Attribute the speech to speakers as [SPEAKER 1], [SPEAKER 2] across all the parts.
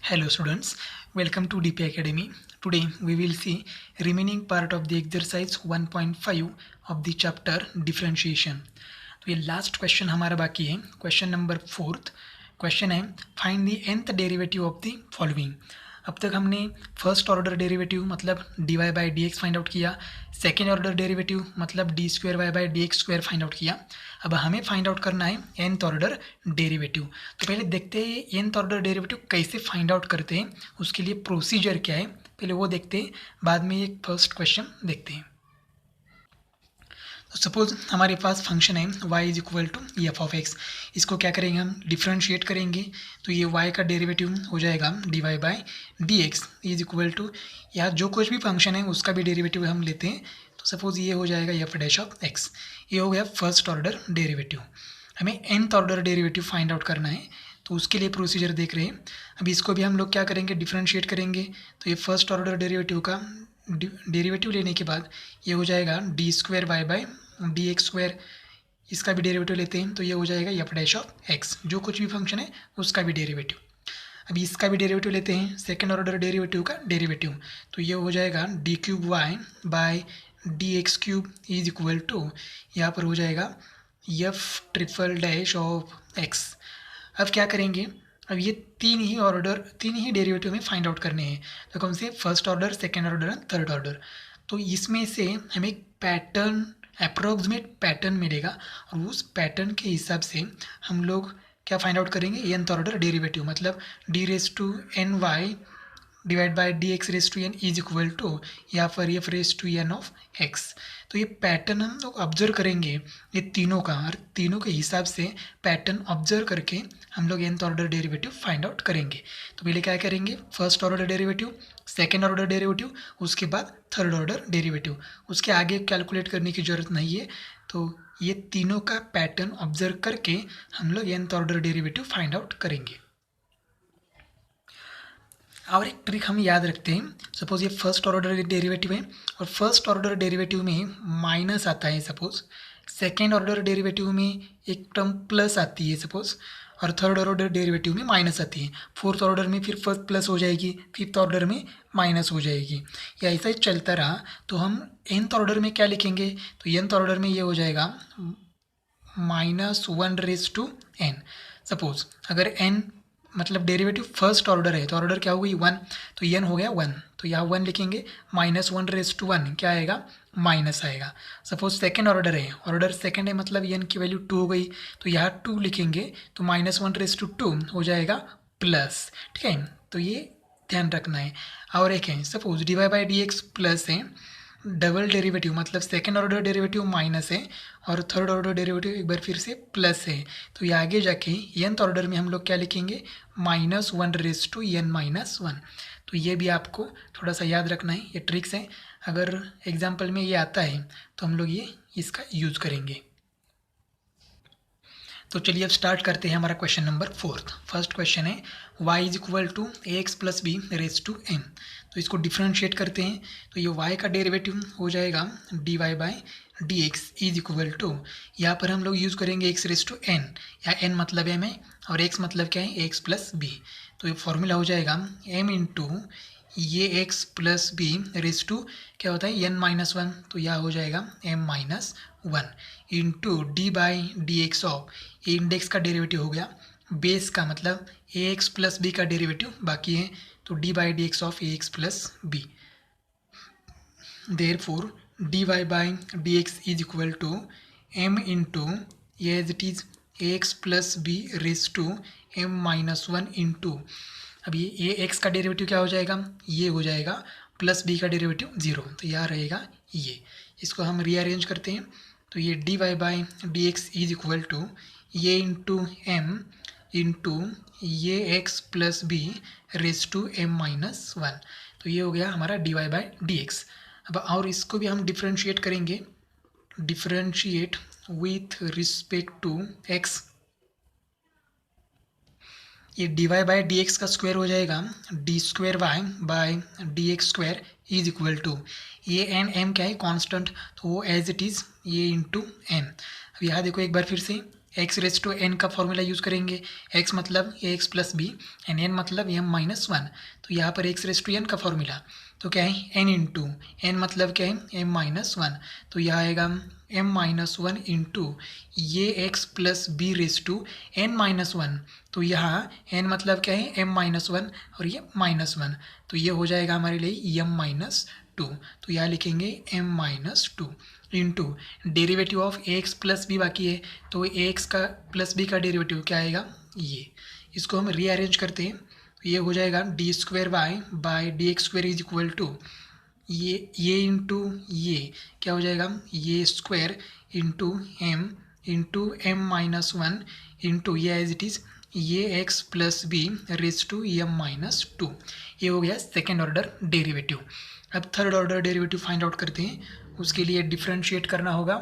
[SPEAKER 1] Hello students, welcome to DP Academy. Today we will see remaining part of the exercise 1.5 of the chapter differentiation. तो ये last question हमारा बाकी है, question number 4th question है find the nth derivative of the following. अब तक हमने first order derivative मतलब D Y by D X find out किया, सेकेंड ऑर्डर डेरिवेटिव मतलब D square Y by D x square find out किया। अब हमें फाइंड आउट करना है nth ऑर्डर डेरिवेटिव। तो पहले देखते हैं nth ऑर्डर डेरिवेटिव कैसे फाइंड आउट करते हैं, उसके लिए प्रोसीजर क्या है पहले वो देखते हैं, बाद में एक फर्स्ट क्वेश्चन देखते हैं। तो सपोज हमारे पास फंक्शन है y is equal to F of X. इसको क्या करेंगे, हम डिफ्रेंशिएट करेंगे तो ये y का डेरिवेटिव हो जाएगा D Y by D x is equal to, या जो कुछ भी फंक्शन है उसका भी डेरिवेटिव हम लेते हैं। तो सपोज ये हो जाएगा एफ डैश ऑफ एक्स। ये हो गया फर्स्ट ऑर्डर डेरिवेटिव। हमें nth order derivative find out करना है, तो उसके लिए प्रोसीजर देख रहे हैं। अभी इसको भी हम लोग क्या करेंगे, डिफ्रेंशिएट करेंगे। तो ये फर्स्ट ऑर्डर डेरिवेटिव का डेरिवेटिव लेने के बाद ये हो जाएगा D square Y by D x square, इसका भी डेरिवेटिव लेते हैं तो ये हो जाएगा एफ डैश ऑफ एक्स, जो कुछ भी फंक्शन है उसका भी डेरिवेटिव। अभी इसका भी डेरिवेटिव लेते हैं, सेकेंड ऑर्डर डेरिवेटिव का डेरिवेटिव, तो ये हो जाएगा D cube Y by D x cube is equal to, यहाँ पर हो जाएगा F triple dash of X. अब क्या करेंगे, अब ये तीन ही डेरिवेटिव में फाइंड आउट करने हैं। तो कौन से, first order, second order and third order. तो इसमें से हमें पैटर्न, अप्रोक्सीमेट पैटर्न मिलेगा और उस पैटर्न के हिसाब से हम लोग क्या फाइंड आउट करेंगे, nth ऑर्डर डेरिवेटिव मतलब D raise to N Y divide by D x raise to N is equal to या फिर F raise to N of X. तो ये पैटर्न हम लोग ऑब्जर्व करेंगे ये तीनों का, और तीनों के हिसाब से पैटर्न ऑब्जर्व करके हम लोग nth order derivative find out करेंगे। तो पहले क्या करेंगे, first order derivative, second order derivative, उसके बाद थर्ड ऑर्डर डेरिवेटिव। उसके आगे कैलकुलेट करने की ज़रूरत नहीं है। तो ये तीनों का पैटर्न ऑब्जर्व करके हम लोग nth order derivative find out करेंगे। और एक ट्रिक हम याद रखते हैं, सपोज ये फर्स्ट ऑर्डर डेरिवेटिव है और फर्स्ट ऑर्डर डेरिवेटिव में माइनस आता है सपोज, सेकेंड ऑर्डर डेरिवेटिव में एक टर्म प्लस आती है सपोज, और थर्ड ऑर्डर डेरिवेटिव में माइनस आती है, फोर्थ ऑर्डर में फिर फर्स्ट प्लस हो जाएगी, फिफ्थ ऑर्डर में माइनस हो जाएगी, या ऐसा ही चलता रहा। तो हम nth ऑर्डर में क्या लिखेंगे, तो nth ऑर्डर में ये हो जाएगा minus one raise to N. Suppose अगर n मतलब डेरिवेटिव फर्स्ट ऑर्डर है तो ऑर्डर क्या हो गई, वन, तो n हो गया वन, तो यहाँ वन लिखेंगे, minus one raise to one क्या आएगा, माइनस आएगा। सपोज सेकेंड ऑर्डर है, ऑर्डर सेकेंड है मतलब n की वैल्यू टू हो गई, तो यहाँ टू लिखेंगे तो minus one raise to two हो जाएगा प्लस। ठीक है, तो ये ध्यान रखना है। और एक है suppose d Y by D x plus है, डबल डेरिवेटिव मतलब सेकेंड ऑर्डर डेरिवेटिव माइनस है और थर्ड ऑर्डर डेरिवेटिव एक बार फिर से प्लस है, तो ये आगे जाके nth ऑर्डर में हम लोग क्या लिखेंगे, minus one raise to n minus one. तो ये भी आपको थोड़ा सा याद रखना है, ये ट्रिक्स है। अगर एग्जाम्पल में ये आता है तो हम लोग ये इसका यूज़ करेंगे। तो चलिए अब स्टार्ट करते हैं हमारा question number 4th। First question है y is equal to a x plus b raise to n. तो इसको डिफ्रेंशिएट करते हैं तो ये y का डेरिवेटिव हो जाएगा D Y by D x is equal to, यहाँ पर हम लोग यूज़ करेंगे एक्स रेस टू एन, या n मतलब m है और x मतलब क्या है, एक्स प्लस बी। तो ये फॉर्मूला हो जाएगा m इंटू ये x plus b raise to क्या होता है n माइनस वन, तो यह हो जाएगा m minus one into d by D x of, ये इंडेक्स का डेरिवेटिव हो गया, बेस का मतलब ए एक्स प्लस बी का डेरिवेटिव बाकी है, तो d by D x of a x plus b. Therefore d Y by D x is equal to m into ये as it is a x plus b raise to m minus one into, अब ये x का derivative क्या हो जाएगा, ये हो जाएगा प्लस बी का डेरिवेटिव ज़ीरो, तो यहाँ रहेगा ये। इसको हम रीअरेंज करते हैं तो ये d Y by D x is equal to ये इंटू एम इंटू ये x plus b raise to m minus one, तो ये हो गया हमारा d Y by D x. अब और इसको भी हम डिफ्रेंशिएट करेंगे, differentiate with respect to x. ये d Y by D x का स्क्वायर हो जाएगा D square Y by D x square is equal to, ये एन एम क्या है, कांस्टेंट, तो वो एज इट इज़ ये इंटू एन। अब यहाँ देखो एक बार फिर से एक्स रेस टू एन का फॉर्मूला यूज़ करेंगे। एक्स मतलब a x plus b and n मतलब एम माइनस वन। तो यहाँ पर एक्स रेस टू एन का फॉर्मूला तो क्या है एन इंटू एन मतलब क्या है एम माइनस वन। तो यह आएगा एम माइनस वन इंटू ये x plus b raise to n minus one. तो यहाँ एन मतलब क्या है एम माइनस वन और ये माइनस वन। तो ये हो जाएगा हमारे लिए एम माइनस टू। तो यहाँ लिखेंगे m minus two into derivative of a x plus b बाकी है। तो ए एक्स का प्लस बी का डेरिवेटिव क्या आएगा ये। इसको हम रीअरेंज करते हैं। ये हो जाएगा D square Y by D x square is equal to ये इंटू ये क्या हो जाएगा ये square into m minus one into ये एज इट इज़ ये x plus b raise to m minus two. ये हो गया सेकेंड ऑर्डर डेरिवेटिव। अब third order derivative find out करते हैं। उसके लिए डिफ्रेंशिएट करना होगा।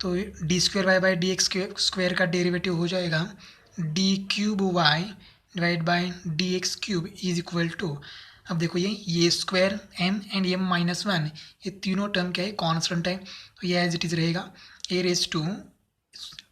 [SPEAKER 1] तो d square Y by D x square का डेरिवेटिव हो जाएगा D cube y divide by D x cube is equal to. अब देखो ये square m and m minus one ये तीनों टर्म क्या है कॉन्स्टेंट है। तो ये एज इट इज़ रहेगा a raise to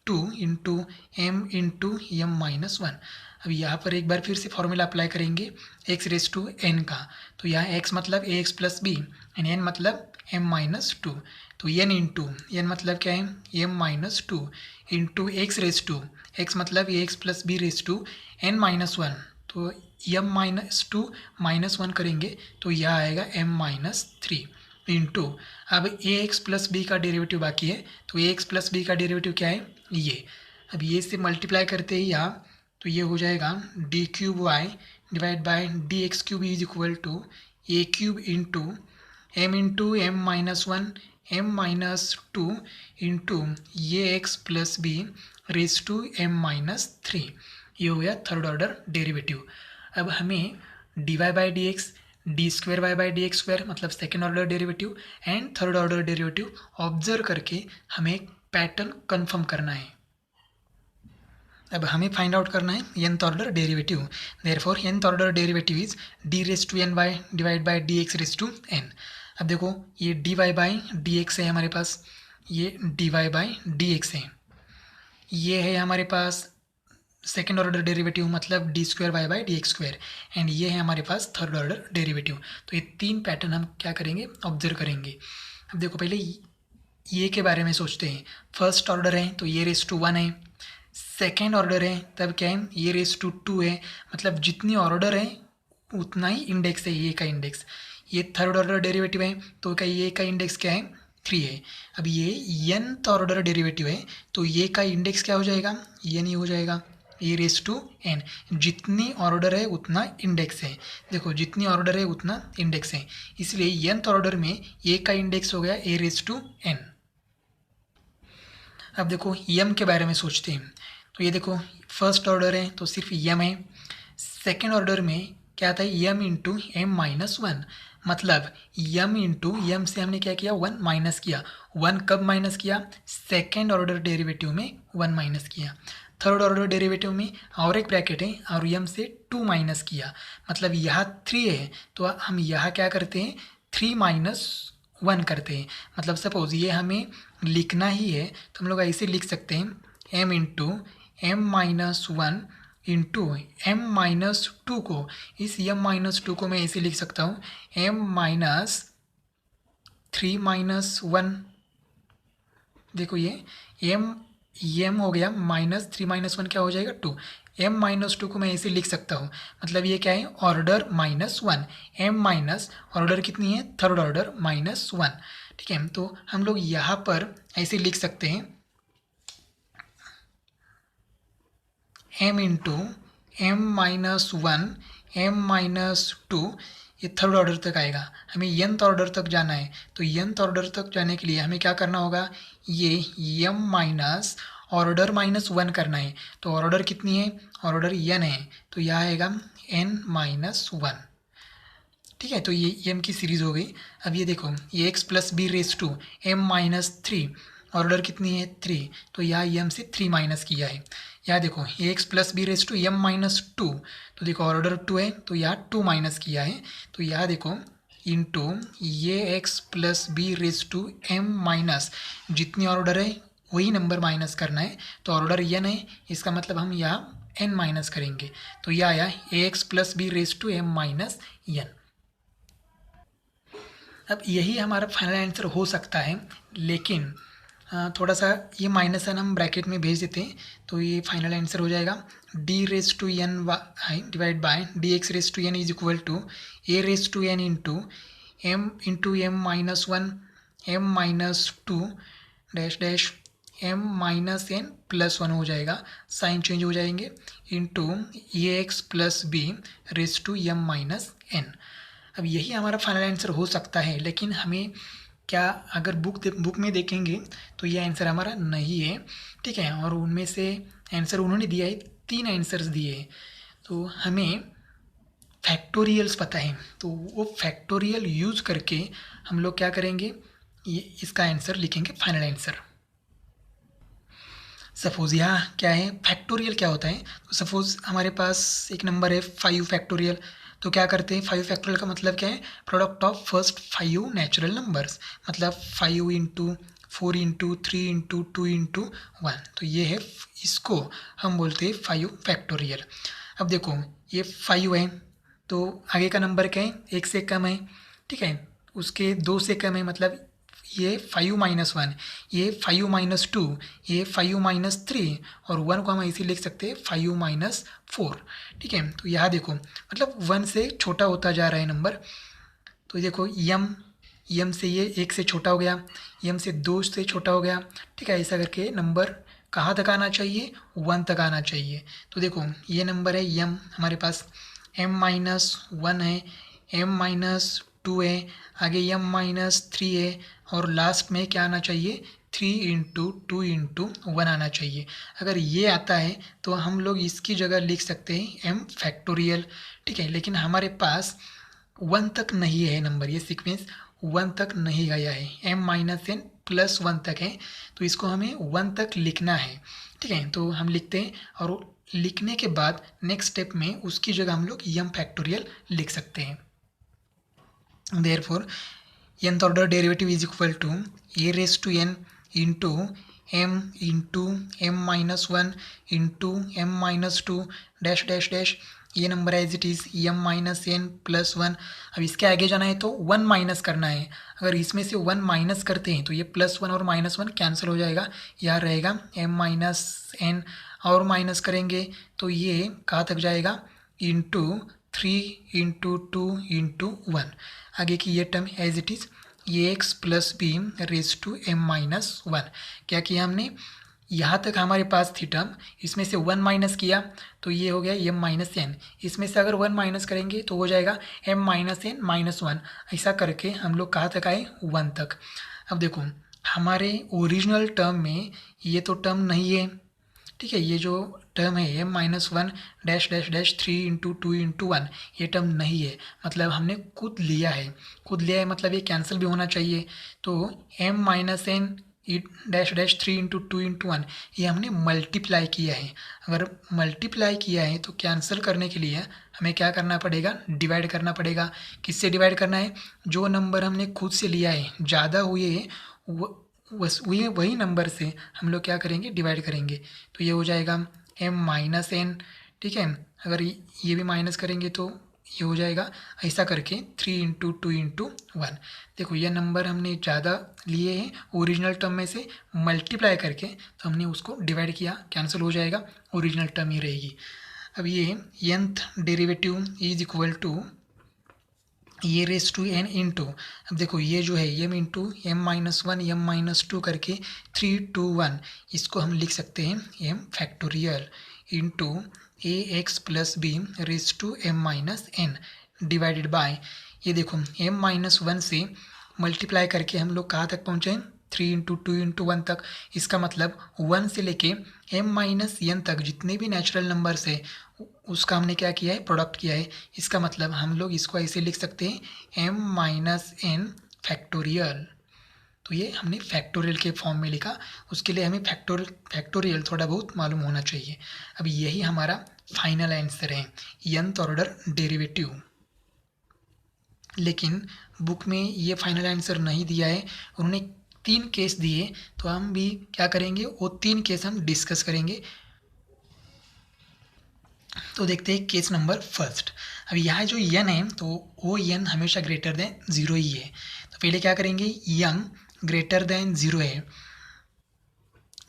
[SPEAKER 1] two into m into m minus one. अब यहाँ पर एक बार फिर से फॉर्मूला अप्लाई करेंगे एक्स रेस टू एन का। तो यहाँ एक्स मतलब a x plus b and n मतलब एम माइनस टू। तो एन इंटू एन मतलब क्या है m minus two into x raise to x मतलब a x plus b raise to n minus one. तो m minus to minus one करेंगे तो यह आएगा एम माइनस थ्री इंटू अब ए एक्स प्लस बी का डेरिवेटिव बाकी है। तो ए एक्स प्लस बी का डेरिवेटिव क्या है ये। अब ये से मल्टीप्लाई करते ही यहाँ तो ये हो जाएगा D cube y divide by D x cube is equal to a cube into m minus one m minus two into ये x plus b raise to m minus three. ये हो गया थर्ड ऑर्डर डेरिवेटिव। अब हमें d Y by D x d square Y by D x square मतलब second order derivative and third order derivative observe करके हमें एक pattern confirm करना है। अब हमें फाइंड आउट करना है nth order derivative. Therefore nth order derivative is d raise to N Y divide by D x raise to n. अब देखो ये d Y by D x है हमारे पास, ये d Y by D x है, ये है हमारे पास सेकेंड ऑर्डर डेरिवेटिव मतलब D square Y by D x square and ये है हमारे पास थर्ड ऑर्डर डेरिवेटिव। तो ये तीन पैटर्न हम क्या करेंगे ऑब्जर्व करेंगे। अब देखो पहले ये के बारे में सोचते हैं। फर्स्ट ऑर्डर है तो ये रेस टू वन है, सेकेंड ऑर्डर है तब क्या है ये रेस टू टू है, मतलब जितनी ऑर्डर है उतना ही इंडेक्स है ये का इंडेक्स। ये थर्ड ऑर्डर डेरिवेटिव है तो क्या ये का इंडेक्स क्या है थ्री है। अब ये nth ऑर्डर डेरिवेटिव है तो ये का इंडेक्स क्या हो जाएगा ये नहीं हो जाएगा ए रेस टू एन। जितनी ऑर्डर है उतना इंडेक्स है। देखो जितनी ऑर्डर है उतना इंडेक्स है, इसलिए nth ऑर्डर में ए का इंडेक्स हो गया ए रेस टू एन। अब देखो यम के बारे में सोचते हैं। तो ये देखो फर्स्ट ऑर्डर है तो सिर्फ यम है। सेकेंड ऑर्डर में क्या था M into m minus one, मतलब यम इंटू यम से हमने क्या किया वन माइनस किया। वन कब माइनस किया सेकेंड ऑर्डर डेरिवेटिव में वन माइनस किया। थर्ड ऑर्डर डेरिवेटिव में और एक ब्रैकेट है और यम से टू माइनस किया, मतलब यहाँ थ्री है तो हम यहाँ क्या करते हैं थ्री माइनस वन करते हैं। मतलब सपोज ये हमें लिखना ही है तो हम लोग ऐसे लिख सकते हैं m into m minus one into m minus two को, इस एम माइनस टू को मैं ऐसे लिख सकता हूँ m minus three minus one. देखो ये एम हो गया माइनस थ्री माइनस वन क्या हो जाएगा टू। एम माइनस टू को मैं ऐसे लिख सकता हूँ, मतलब ये क्या है order minus one. M minus order कितनी है थर्ड ऑर्डर माइनस वन। ठीक है तो हम लोग यहाँ पर ऐसे लिख सकते हैं m into m minus one m minus two, ये थर्ड ऑर्डर तक आएगा। हमें nth ऑर्डर तक जाना है तो nth ऑर्डर तक जाने के लिए हमें क्या करना होगा ये m minus order minus one करना है। तो ऑर्डर कितनी है ऑर्डर n है तो यह आएगा n माइनस वन। ठीक है तो ये m की सीरीज़ हो गई। अब ये देखो ये x plus b raise to m minus three, order कितनी है थ्री तो यहाँ m से थ्री माइनस किया है। यहाँ देखो ये x plus b raise to m minus two, तो देखो ऑर्डर टू है तो यहाँ टू माइनस किया है। तो यहाँ देखो इंटू ये x plus b raise to m minus जितनी ऑर्डर है वही नंबर माइनस करना है। तो ऑर्डर n है, इसका मतलब हम यहाँ n माइनस करेंगे, तो यह आया ax plus b raise to m minus n। अब यही हमारा फाइनल आंसर हो सकता है, लेकिन थोड़ा सा ये माइनस एन हम ब्रैकेट में भेज देते हैं, तो ये फाइनल आंसर हो जाएगा d raise to n divide by d x raise to N is equal to a raise to n into m minus one m minus two dash dash m minus n plus one हो जाएगा, sign change हो जाएंगे, into a x plus b raise to m minus n. अब यही हमारा final answer हो सकता है, लेकिन हमें क्या, अगर बुक में देखेंगे तो ये आंसर हमारा नहीं है, ठीक है। और उनमें से आंसर उन्होंने दिया है, 3 आंसर्स दिए हैं, तो हमें फैक्टोरियल्स पता है, तो वो फैक्टोरियल यूज़ करके हम लोग क्या करेंगे, ये इसका आंसर लिखेंगे, फाइनल आंसर। सपोज़ यहाँ क्या है, फैक्टोरियल क्या होता है, तो सपोज़ हमारे पास एक नंबर है 5 फैक्टोरियल, तो क्या करते हैं, 5 फैक्टोरियल का मतलब क्या है, product of first 5 natural numbers, मतलब 5 इंटू 4 इंटू 3 इंटू 2 इंटू 1, तो ये है, इसको हम बोलते हैं 5 फैक्टोरियल। अब देखो ये 5 है, तो आगे का नंबर क्या है, 1 से कम है, ठीक है, उसके 2 से कम है, मतलब ये 5 माइनस 1, ये 5 माइनस 2, ये 5 माइनस 3, और 1 को हम ऐसे लिख सकते हैं 5 माइनस 4, ठीक है। तो यहाँ देखो, मतलब 1 से छोटा होता जा रहा है नंबर, तो देखो यम से ये 1 से छोटा हो गया, यम से 2 से छोटा हो गया, ठीक है। ऐसा करके नंबर कहाँ तक आना चाहिए, 1 तक आना चाहिए। तो देखो ये नंबर है यम, हमारे पास m माइनस 1 है, m माइनस 2 है, आगे m माइनस 3 है, और लास्ट में क्या आना चाहिए, 3 इंटू 2 इंटू 1 आना चाहिए। अगर ये आता है तो हम लोग इसकी जगह लिख सकते हैं m फैक्टोरियल, ठीक है। लेकिन हमारे पास 1 तक नहीं है नंबर, ये सीक्वेंस 1 तक नहीं गया है, m माइनस एन प्लस 1 तक है, तो इसको हमें 1 तक लिखना है, ठीक है। तो हम लिखते हैं, और लिखने के बाद नेक्स्ट स्टेप में उसकी जगह हम लोग m फैक्टोरियल लिख सकते हैं। Therefore, nth order derivative is equal to a raised to n into m minus 1 into m minus 2 dash dash dash, ये number as it is m minus n plus 1। अब इसके आगे जाना है तो 1 माइनस करना है, अगर इसमें से 1 माइनस करते हैं तो ये प्लस 1 और माइनस 1 कैंसिल हो जाएगा, यहाँ रहेगा m माइनस एन, और माइनस करेंगे तो ये कहाँ तक जाएगा, इंटू 3 इंटू 2 इंटू 1, आगे की ये टर्म एज इट इज़ ये x plus b raise to m minus 1। क्या किया हमने, यहाँ तक हमारे पास थी टर्म, इसमें से 1 माइनस किया तो ये हो गया एम माइनस एन, इसमें से अगर 1 माइनस करेंगे तो हो जाएगा एम माइनस एन माइनस 1। ऐसा करके हम लोग कहाँ तक आए, 1 तक। अब देखो हमारे ओरिजिनल टर्म में ये तो टर्म नहीं है, ठीक है, ये जो टर्म है m minus 1 dash dash dash 3 into 2 into 1, ये टर्म नहीं है, मतलब हमने खुद लिया है, मतलब ये कैंसिल भी होना चाहिए। तो m minus n dash dash 3 into 2 into 1, ये हमने मल्टीप्लाई किया है। अगर मल्टीप्लाई किया है तो कैंसिल करने के लिए हमें क्या करना पड़ेगा, डिवाइड करना पड़ेगा। किससे डिवाइड करना है, जो नंबर हमने खुद से लिया है ज़्यादा हुए वही नंबर से हम लोग क्या करेंगे, डिवाइड करेंगे, तो ये हो जाएगा m माइनस एन, ठीक है। अगर ये भी माइनस करेंगे तो ये हो जाएगा, ऐसा करके 3 इंटू 2 इंटू 1। देखो ये नंबर हमने ज़्यादा लिए हैं ओरिजिनल टर्म में से, मल्टीप्लाई करके तो हमने उसको डिवाइड किया, कैंसिल हो जाएगा, ओरिजिनल टर्म ही रहेगी। अब ये nth derivative is equal to ये रेस टू एन इंटू, अब देखो ये जो है m into m minus 1 m minus 2 करके 3 2 1, इसको हम लिख सकते हैं m factorial into a x plus b raise to m minus n divided by, ये देखो एम माइनस 1 से मल्टीप्लाई करके हम लोग कहाँ तक पहुँचे, 3 इंटू 2 इंटू 1 तक। इसका मतलब 1 से लेके m माइनस एन तक जितने भी नेचुरल नंबर्स है उसका हमने क्या किया है, प्रोडक्ट किया है। इसका मतलब हम लोग इसको ऐसे लिख सकते हैं m माइनस एन फैक्टोरियल। तो ये हमने फैक्टोरियल के फॉर्म में लिखा, उसके लिए हमें फैक्टोरियल थोड़ा बहुत मालूम होना चाहिए। अब यही हमारा फाइनल आंसर है, nth ऑर्डर डेरिवेटिव। लेकिन बुक में ये फाइनल आंसर नहीं दिया है, उन्होंने तीन केस दिए, तो हम भी क्या करेंगे, वो तीन केस हम डिस्कस करेंगे। तो देखते हैं केस नंबर फर्स्ट। अब यहाँ जो यन है तो वो यन हमेशा ग्रेटर देन ज़ीरो ही है। तो पहले क्या करेंगे, यम ग्रेटर देन ज़ीरो है,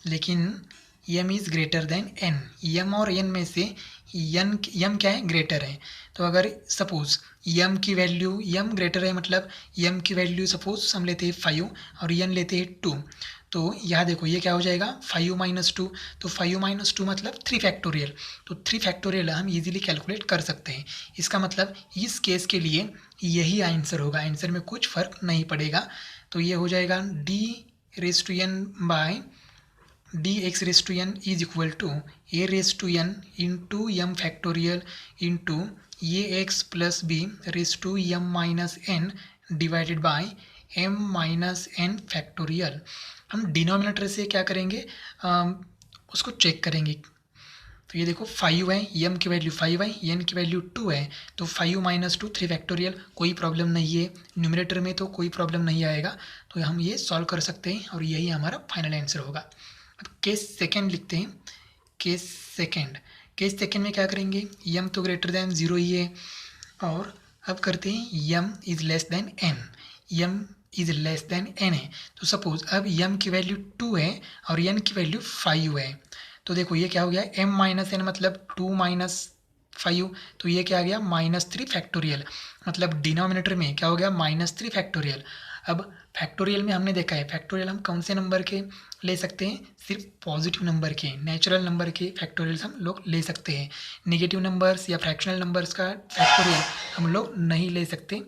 [SPEAKER 1] लेकिन यम इज़ ग्रेटर देन एन। यम और एन में से यम क्या है, ग्रेटर है। तो अगर सपोज यम की वैल्यू, यम ग्रेटर है मतलब यम की वैल्यू सपोज हम लेते हैं 5 और यन लेते हैं 2। तो यहाँ देखो ये क्या हो जाएगा, 5 - 2। तो 5 - 2 मतलब 3 फैक्टोरियल। तो 3 फैक्टोरियल हम इजीली कैलकुलेट कर सकते हैं। इसका मतलब इस केस के लिए यही आंसर होगा, आंसर में कुछ फ़र्क नहीं पड़ेगा। तो ये हो जाएगा d raise to n by dx raised to n is equal to a raised to n into m factorial into ax plus b raised to m minus n divided by m minus n factorial। हम denominator से क्या करेंगे, उसको check करेंगे। तो ये देखो 5 है, m की वैल्यू 5 है, n की वैल्यू 2 है। तो 5 - 2 3 फैक्टोरियल, कोई प्रॉब्लम नहीं है। न्यूमरेटर में तो कोई प्रॉब्लम नहीं आएगा, तो हम ये सॉल्व कर सकते हैं और यही हमारा फाइनल आंसर होगा। अब केस सेकेंड लिखते हैं। केस सेकेंड में क्या करेंगे, यम तो ग्रेटर दैन ज़ीरो ही है, और अब करते हैं m is less than n. M is less than n है, तो सपोज अब यम की वैल्यू 2 है और एन की वैल्यू 5 है। तो देखो ये क्या हो गया, m माइनस एन मतलब 2 माइनस 5। तो ये क्या आ गया, -3 फैक्टोरियल। मतलब डिनोमिनेटर में क्या हो गया, -3 फैक्टोरियल। अब फैक्टोरियल में हमने देखा है, फैक्टोरियल हम कौन से नंबर के ले सकते हैं, सिर्फ पॉजिटिव नंबर के, नेचुरल नंबर के फैक्टोरियल्स हम लोग ले सकते हैं। नेगेटिव नंबर्स या फ्रैक्शनल नंबर्स का फैक्टोरियल हम लोग नहीं ले सकते।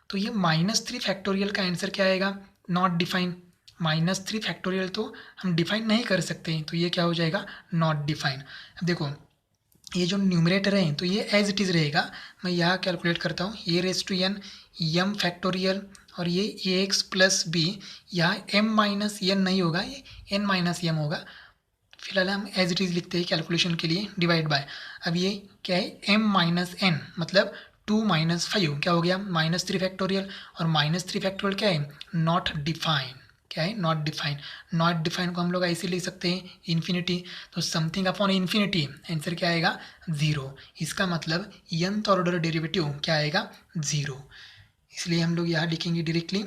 [SPEAKER 1] तो ये -3 फैक्टोरियल का आंसर क्या आएगा, नॉट डिफाइन। -3 फैक्टोरियल तो हम डिफाइन नहीं कर सकते, तो ये क्या हो जाएगा, नॉट डिफाइन। अब देखो ये जो न्यूमरेटर है तो ये एज इट इज़ रहेगा। मैं यहाँ कैलकुलेट करता हूँ, a raise to n m factorial और ये ए एक्स प्लस बी। यहाँ एम माइनस एन नहीं होगा, ये एन माइनस एम होगा। फिलहाल हम एज इट इज़ लिखते हैं कैलकुलेशन के लिए, डिवाइड बाय। अब ये क्या है, एम माइनस एन मतलब 2 - 5 क्या हो गया, -3 फैक्टोरियल। और -3 फैक्टोरियल क्या है, नॉट डिफाइन। क्या है, नॉट डिफाइन। नॉट डिफाइन को हम लोग ऐसे लिख सकते हैं, इन्फिनिटी। तो समथिंग अपॉन इन्फिनिटी आंसर क्या आएगा, 0। इसका मतलब nth ऑर्डर डेरिवेटिव क्या आएगा, 0। इसलिए हम लोग यहाँ लिखेंगे directly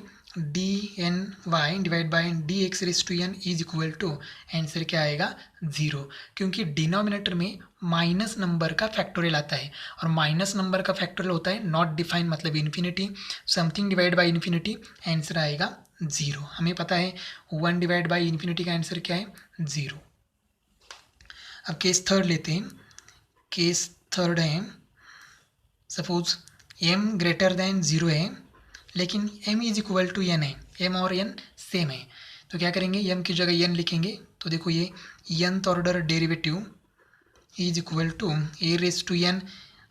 [SPEAKER 1] dny divide by dx raise to n is equal to, answer क्या आएगा, 0। क्योंकि डिनोमिनेटर में माइनस नंबर का फैक्टोरियल आता है और माइनस नंबर का फैक्टोरियल होता है नॉट डिफाइन मतलब infinity. Something divide by infinity, answer आएगा 0। हमें पता है 1 डिवाइड बाय इन्फिनिटी का आंसर क्या है, 0। अब केस थर्ड लेते हैं। केस थर्ड है, सपोज m ग्रेटर देन 0 है लेकिन m is equal to n है, m और n सेम है। तो क्या करेंगे, m की जगह n लिखेंगे। तो देखो ये nth order derivative is equal to a raise to n।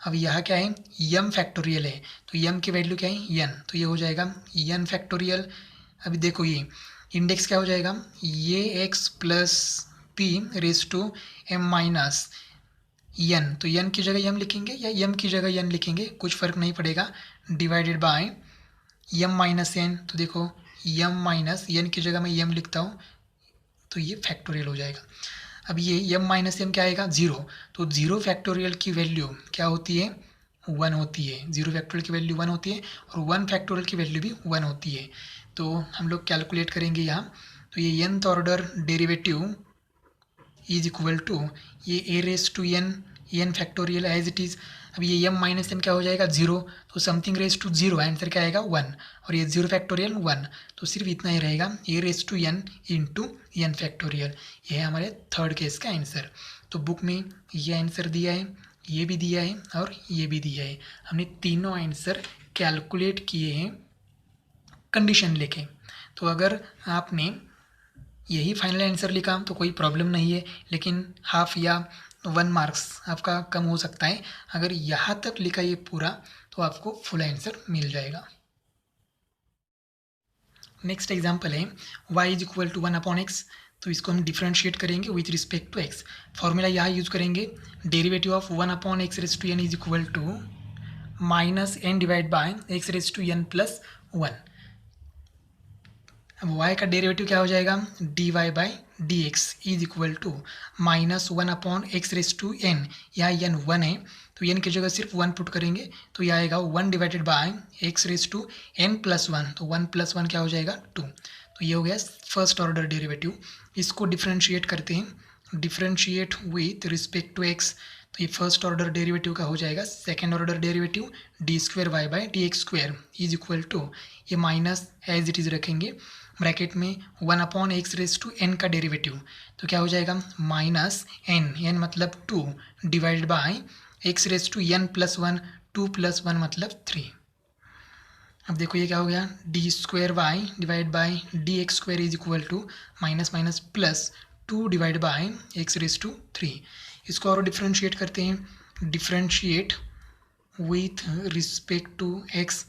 [SPEAKER 1] अब यहाँ क्या है, m फैक्टोरियल है, तो m की वैल्यू क्या है, n। तो ये हो जाएगा n फैक्टोरियल। अभी देखो ये इंडेक्स क्या हो जाएगा, ये x plus p raise to m minus n। तो n की जगह m लिखेंगे या m की जगह n लिखेंगे, कुछ फ़र्क नहीं पड़ेगा। Divided by m minus n। तो देखो m माइनस n की जगह मैं m लिखता हूँ, तो ये फैक्टोरियल हो जाएगा। अब ये m माइनस m क्या आएगा, 0। तो 0 फैक्टोरियल की वैल्यू क्या होती है, 1 होती है। 0 फैक्टोरियल की वैल्यू 1 होती है और 1 फैक्टोरियल की वैल्यू भी 1 होती है। तो हम लोग कैलकुलेट करेंगे यहाँ। तो ये nth order derivative is equal to ये a raise to n factorial as it is. अब ये m माइनस m क्या हो जाएगा, 0। तो समथिंग रेज टू 0, आंसर क्या आएगा, 1। और ये 0 फैक्टोरियल 1, तो सिर्फ इतना ही रहेगा, a raise to n into n factorial. ये है हमारे थर्ड केस का आंसर। तो बुक में ये आंसर दिया है, ये भी दिया है और ये भी दिया है। हमने तीनों आंसर कैलकुलेट किए हैं कंडीशन लेके। तो अगर आपने यही फाइनल आंसर लिखा तो कोई प्रॉब्लम नहीं है, लेकिन हाफ या 1 मार्क्स आपका कम हो सकता है। अगर यहाँ तक लिखा ये पूरा तो आपको फुल आंसर मिल जाएगा। नेक्स्ट एग्जाम्पल है y is equal to 1/x। तो इसको हम डिफ्रेंशिएट करेंगे with respect to x। Formula यहाँ यूज करेंगे, derivative of 1/x raise to n is equal to minus n divide by x raise to n plus 1। अब y का derivative क्या हो जाएगा, dy by D x is equal to -1/x n। यहाँ n 1 है तो n की जगह सिर्फ 1 पुट करेंगे तो यह आएगा 1 डिवाइडेड बाय x⁻n+1। तो 1 + 1 क्या हो जाएगा 2। तो ये हो गया फर्स्ट ऑर्डर डेरिवेटिव। इसको डिफ्रेंशिएट करते हैं, differentiate with respect to x। तो ये फर्स्ट ऑर्डर डेरिवेटिव का हो जाएगा second order derivative d² y / dx² is equal to, ये माइनस एज इट इज़ रखेंगे ब्रैकेट में 1/x⁻n का डेरिवेटिव तो क्या हो जाएगा -n मतलब 2 डिवाइडेड बाय x⁻n+1, 2 + 1 मतलब 3। अब देखो ये क्या हो गया, d² divide by dx² is equal to -+2 divide by x⁻3। इसको और डिफ्रेंशिएट करते हैं, differentiate with respect to x।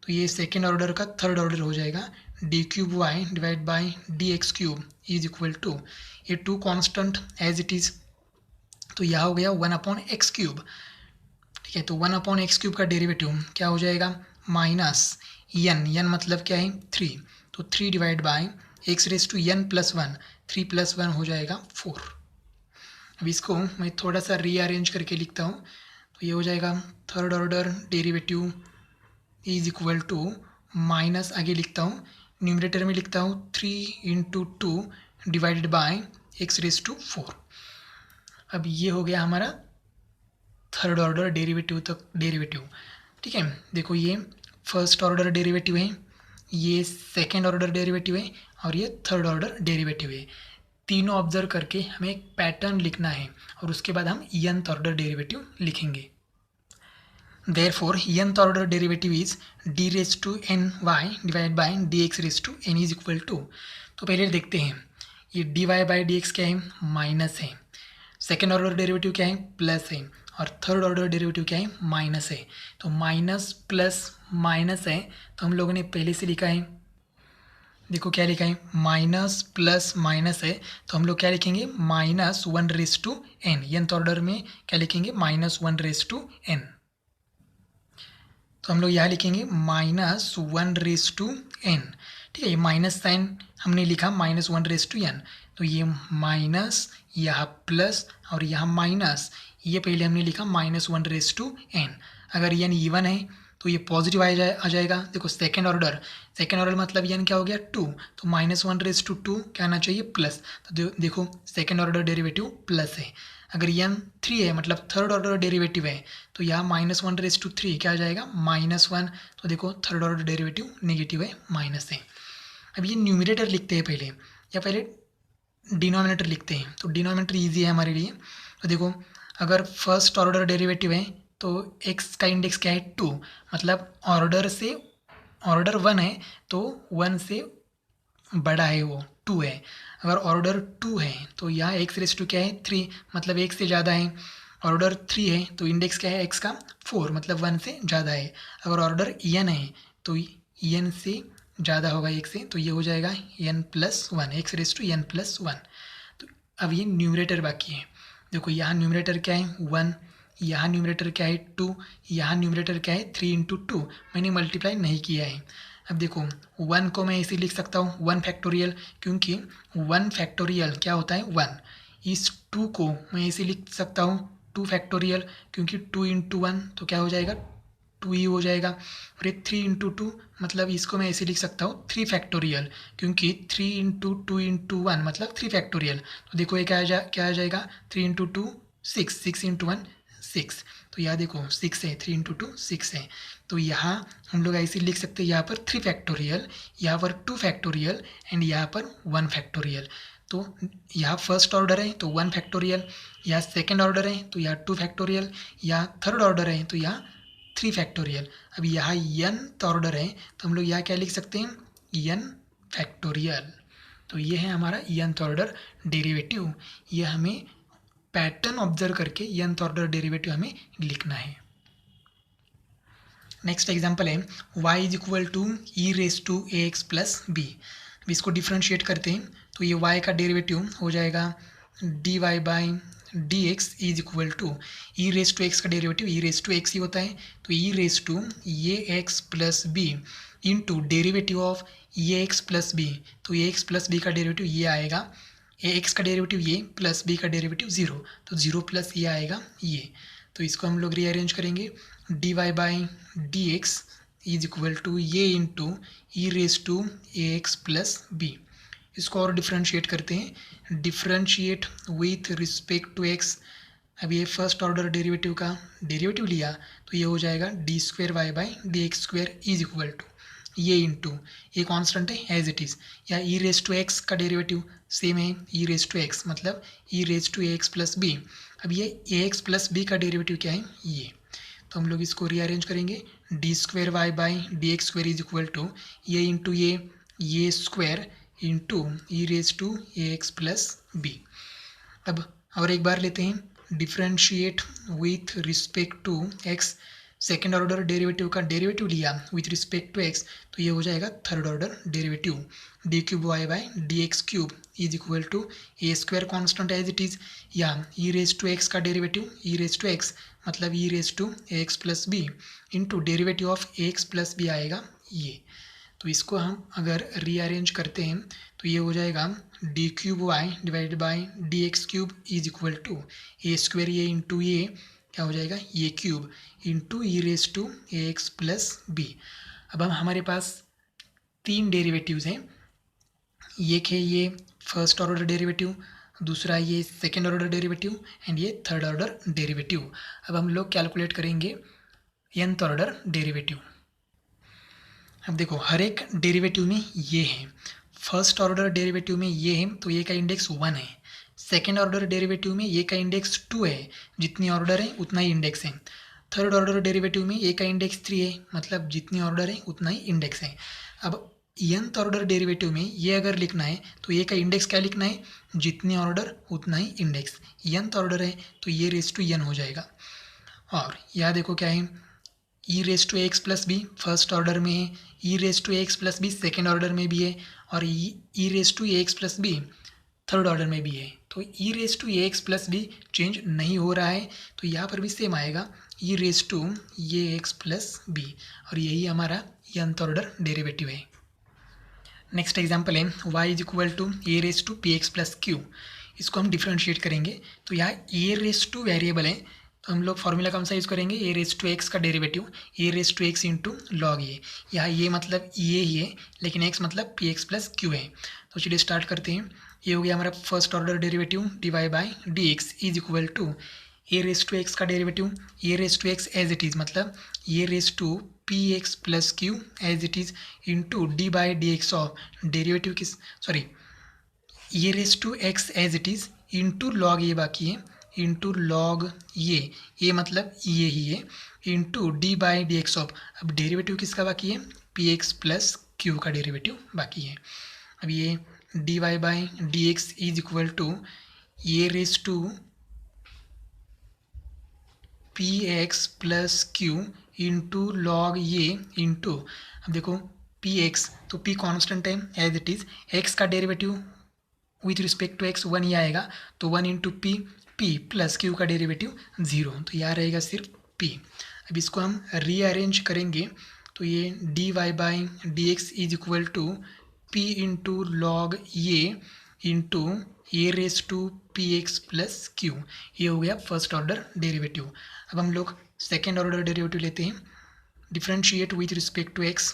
[SPEAKER 1] तो ये सेकेंड ऑर्डर का थर्ड ऑर्डर हो जाएगा d³ divide by dx³ is equal to, ये 2 कांस्टेंट एज इट इज़ तो यह हो गया 1/x³। ठीक है, तो 1/x³ का डेरिवेटिव क्या हो जाएगा -n मतलब क्या है 3। तो 3 डिवाइड बाय x⁻n+1, 3 + 1 हो जाएगा 4। अब इसको मैं थोड़ा सा रीअरेंज करके लिखता हूँ तो ये हो जाएगा third order derivative is equal to minus, आगे लिखता हूँ न्यूमरेटर में लिखता हूँ 3 × 2 डिवाइडेड बाय x⁻4। अब ये हो गया हमारा थर्ड ऑर्डर डेरिवेटिव तक डेरिवेटिव। ठीक है, देखो ये फर्स्ट ऑर्डर डेरिवेटिव है, ये सेकेंड ऑर्डर डेरिवेटिव है और ये थर्ड ऑर्डर डेरिवेटिव है। तीनों ऑब्जर्व करके हमें एक पैटर्न लिखना है और उसके बाद हम nth ऑर्डर डेरिवेटिव लिखेंगे। Therefore, nth order derivative is d⁻ny divide by dx⁻n is equal to, तो पहले देखते हैं ये dy बाई डी एक्स क्या है माइनस है, सेकेंड ऑर्डर डेरिवेटिव क्या है प्लस है और थर्ड ऑर्डर डेरिवेटिव क्या है माइनस है। तो माइनस प्लस माइनस है तो हम लोगों ने पहले से लिखा है, देखो क्या लिखा है माइनस प्लस माइनस है तो हम लोग क्या लिखेंगे -1/n। nth ऑर्डर में क्या लिखेंगे -1/n। तो हम लोग यहाँ लिखेंगे -1/n। ठीक है, ये माइनस साइन हमने लिखा -1/n। तो ये माइनस, यहाँ प्लस और यहाँ माइनस, ये पहले हमने लिखा -1/n। अगर n इवन है तो ये पॉजिटिव आ जाएगा। देखो सेकेंड ऑर्डर मतलब n क्या हो गया 2, तो -1/2 क्या आना चाहिए प्लस। तो देखो सेकेंड ऑर्डर डेरिवेटिव प्लस है। अगर n 3 है मतलब थर्ड ऑर्डर डेरिवेटिव है तो यहाँ -1/3 क्या आ जाएगा -1। तो देखो थर्ड ऑर्डर डेरिवेटिव नेगेटिव है, माइनस है। अब ये न्यूमरेटर लिखते हैं पहले या पहले डिनोमिनेटर लिखते हैं, तो डिनोमिनेटर ईजी है हमारे लिए। तो देखो अगर फर्स्ट ऑर्डर डेरिवेटिव है तो x का इंडेक्स क्या है 2, मतलब ऑर्डर 1 है तो 1 से बड़ा है वो 2 है। अगर ऑर्डर 2 है तो यहाँ x⁻² क्या है 3, मतलब 1 से ज़्यादा है। ऑर्डर 3 है तो इंडेक्स क्या है x का 4, मतलब 1 से ज़्यादा है। अगर ऑर्डर n है तो n से ज़्यादा होगा 1 से, तो ये हो जाएगा n+1, x⁻n+1। तो अब ये न्यूमरेटर बाकी है। देखो यहाँ न्यूमरेटर क्या है 1, यहाँ न्यूमरेटर क्या है 2, यहाँ न्यूमरेटर क्या है 3 × 2, मैंने मल्टीप्लाई नहीं किया है। अब देखो 1 को मैं ऐसे लिख सकता हूँ 1 फैक्टोरियल, क्योंकि 1 फैक्टोरियल क्या होता है 1। इस 2 को मैं ऐसे लिख सकता हूँ 2 फैक्टोरियल, क्योंकि 2 × 1 तो क्या हो जाएगा 2 ही हो जाएगा। और ये 3 × 2 मतलब इसको मैं ऐसे लिख सकता हूँ 3 फैक्टोरियल, क्योंकि 3 × 2 × 1 मतलब 3 फैक्टोरियल। तो देखो ये क्या आ जाएगा 3 × 2 6, 6 × 1 6। तो यहाँ देखो 6 है, 3 × 2 6 है। तो यहाँ हम लोग ऐसे लिख सकते हैं यहाँ पर 3 फैक्टोरियल, यहाँ पर 2 फैक्टोरियल एंड यहाँ पर 1 फैक्टोरियल। तो यहाँ फर्स्ट ऑर्डर है तो 1 फैक्टोरियल, यहाँ सेकेंड ऑर्डर है तो यहाँ 2 फैक्टोरियल, यहाँ थर्ड ऑर्डर है तो यहाँ 3 फैक्टोरियल। अब यहाँ nth ऑर्डर है तो हम लोग यहाँ क्या लिख सकते हैं n फैक्टोरियल। तो ये है हमारा nth ऑर्डर डेरिवेटिव। ये हमें पैटर्न ऑब्जर्व करके nth ऑर्डर डेरिवेटिव हमें लिखना है। नेक्स्ट एग्जांपल है y is equal to e⁻ax plus b। इसको डिफ्रेंशिएट करते हैं तो ये y का डेरिवेटिव हो जाएगा dy by D x is equal to e⁻x का डेरिवेटिव e⁻x ही होता है, तो e⁻ax plus b into derivative of ये एक्स प्लस बी, तो ये एक्स प्लस बी का डेरिवेटिव ये आएगा, ए एक्स का डेरिवेटिव ये प्लस बी का डेरिवेटिव ज़ीरो, तो ज़ीरो प्लस ये आएगा ये। तो इसको हम लोग रीअरेंज करेंगे, d Y by D x is equal to ये into e raise to a x plus b. इसको और डिफ्रेंशिएट करते हैं, differentiate with respect to x. अब ये फर्स्ट ऑर्डर डेरिवेटिव का डेरिवेटिव लिया तो ये हो जाएगा d square y by D x square is equal to ये इंटू ये कांस्टेंट है एज इट इज़, या ई रेज टू एक्स का डेरिवेटिव सेम है ई रेज टू एक्स, मतलब e raise to a x plus b. अब ये a x plus b का डेरिवेटिव क्या है ये, तो हम लोग इसको रीअरेंज करेंगे, d square y by D x square is equal to ये इंटू ये square into e raise to a x plus b. अब और एक बार लेते हैं, differentiate with respect to x, second order derivative का डेरिवेटिव लिया विथ रिस्पेक्ट टू एक्स, तो ये हो जाएगा third order derivative, d cube Y by D x cube is equal to a square constant as it is, या e raise to x का derivative e raise to x मतलब e raise to x plus b into derivative of x plus b आएगा ये। तो इसको हम अगर rearrange करते हैं तो ये हो जाएगा D cube y divided by D x cube is equal to a square ये इंटू ये क्या हो जाएगा ये cube into e raise to a x plus b. अब हम हमारे पास तीन डेरिवेटिव्स हैं, एक है ये फर्स्ट ऑर्डर डेरिवेटिव, दूसरा ये सेकेंड ऑर्डर डेरिवेटिव एंड ये थर्ड ऑर्डर डेरिवेटिव। अब हम लोग कैलकुलेट करेंगे nth ऑर्डर डेरिवेटिव। अब देखो हर एक डेरिवेटिव में ये है, फर्स्ट ऑर्डर डेरिवेटिव में ये है तो ये का इंडेक्स 1 है, सेकेंड ऑर्डर डेरिवेटिव में ये का इंडेक्स 2 है, जितनी ऑर्डर है उतना ही इंडेक्स है, थर्ड ऑर्डर डेरिवेटिव में ये का इंडेक्स 3 है, मतलब जितनी ऑर्डर है उतना ही इंडेक्स है। अब nth ऑर्डर डेरिवेटिव में ये अगर लिखना है तो ये का इंडेक्स क्या लिखना है, जितनी ऑर्डर उतना ही इंडेक्स, nth ऑर्डर है तो ये रेज टू n हो जाएगा। और यहाँ देखो क्या है, e raise to x plus b first order में है, e raise to x plus b second order में भी है, और e raise to x plus b third order में भी है। तो e raise to x plus b change नहीं हो रहा है, तो यहाँ पर भी सेम आएगा ई रेज टू ये एक्स प्लस बी, और यही हमारा nth ऑर्डर डेरिवेटिव है। नेक्स्ट एग्जाम्पल है y is equal to a raise to p x plus q. इसको हम डिफ्रेंशिएट करेंगे, तो यहाँ ए रेज टू वेरिएबल है तो हम लोग फॉर्मूला कौन सा यूज़ करेंगे, ए रेज टू एक्स का derivative a raise to x into log a, यहाँ ये मतलब ये ही है लेकिन एक्स मतलब पी एक्स प्लस क्यू है। तो चलिए स्टार्ट करते हैं, ये हो गया हमारा first order derivative d Y by D x is equal to a raise to x का derivative a raise to x as it is, मतलब a raise to p x plus q as it is into d by D x of derivative किस sorry a raise to x as it is into log ये बाकी है into log ये मतलब ये ही है into d by D x of, अब डेरिवेटिव किसका बाकी है, पी एक्स प्लस क्यू का डेरिवेटिव बाकी है। अब ये d Y by D x is equal to ये raise to p x plus q into log ये इंटू, अब देखो पी एक्स तो पी कॉन्स्टेंट है एज इट इज़, एक्स का derivative with respect to x 1 ही आएगा, तो 1 इंटू पी प्लस क्यू का डेरिवेटिव 0, तो यहाँ रहेगा सिर्फ p। अब इसको हम रीअरेंज करेंगे तो ये d Y by D x is equal to p into log ये into a raise to p x plus q, ये हो गया फर्स्ट ऑर्डर डेरिवेटिव। अब हम लोग सेकेंड ऑर्डर डेरिवेटिव लेते हैं, differentiate with respect to x,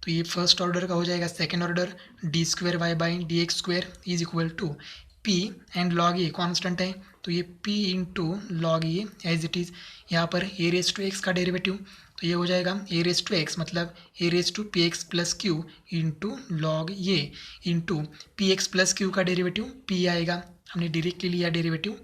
[SPEAKER 1] तो ये फर्स्ट ऑर्डर का हो जाएगा second order d square Y by D x square is equal to p and log a constant है तो ये p into log a as it is, यहाँ पर ए रेज टू एक्स का डेरिवेटिव तो ये हो जाएगा ए रेज टू एक्स मतलब a raise to p x plus q into log a into P x plus q का derivative p आएगा, हमने डायरेक्टली लिया डेरिवेटिव।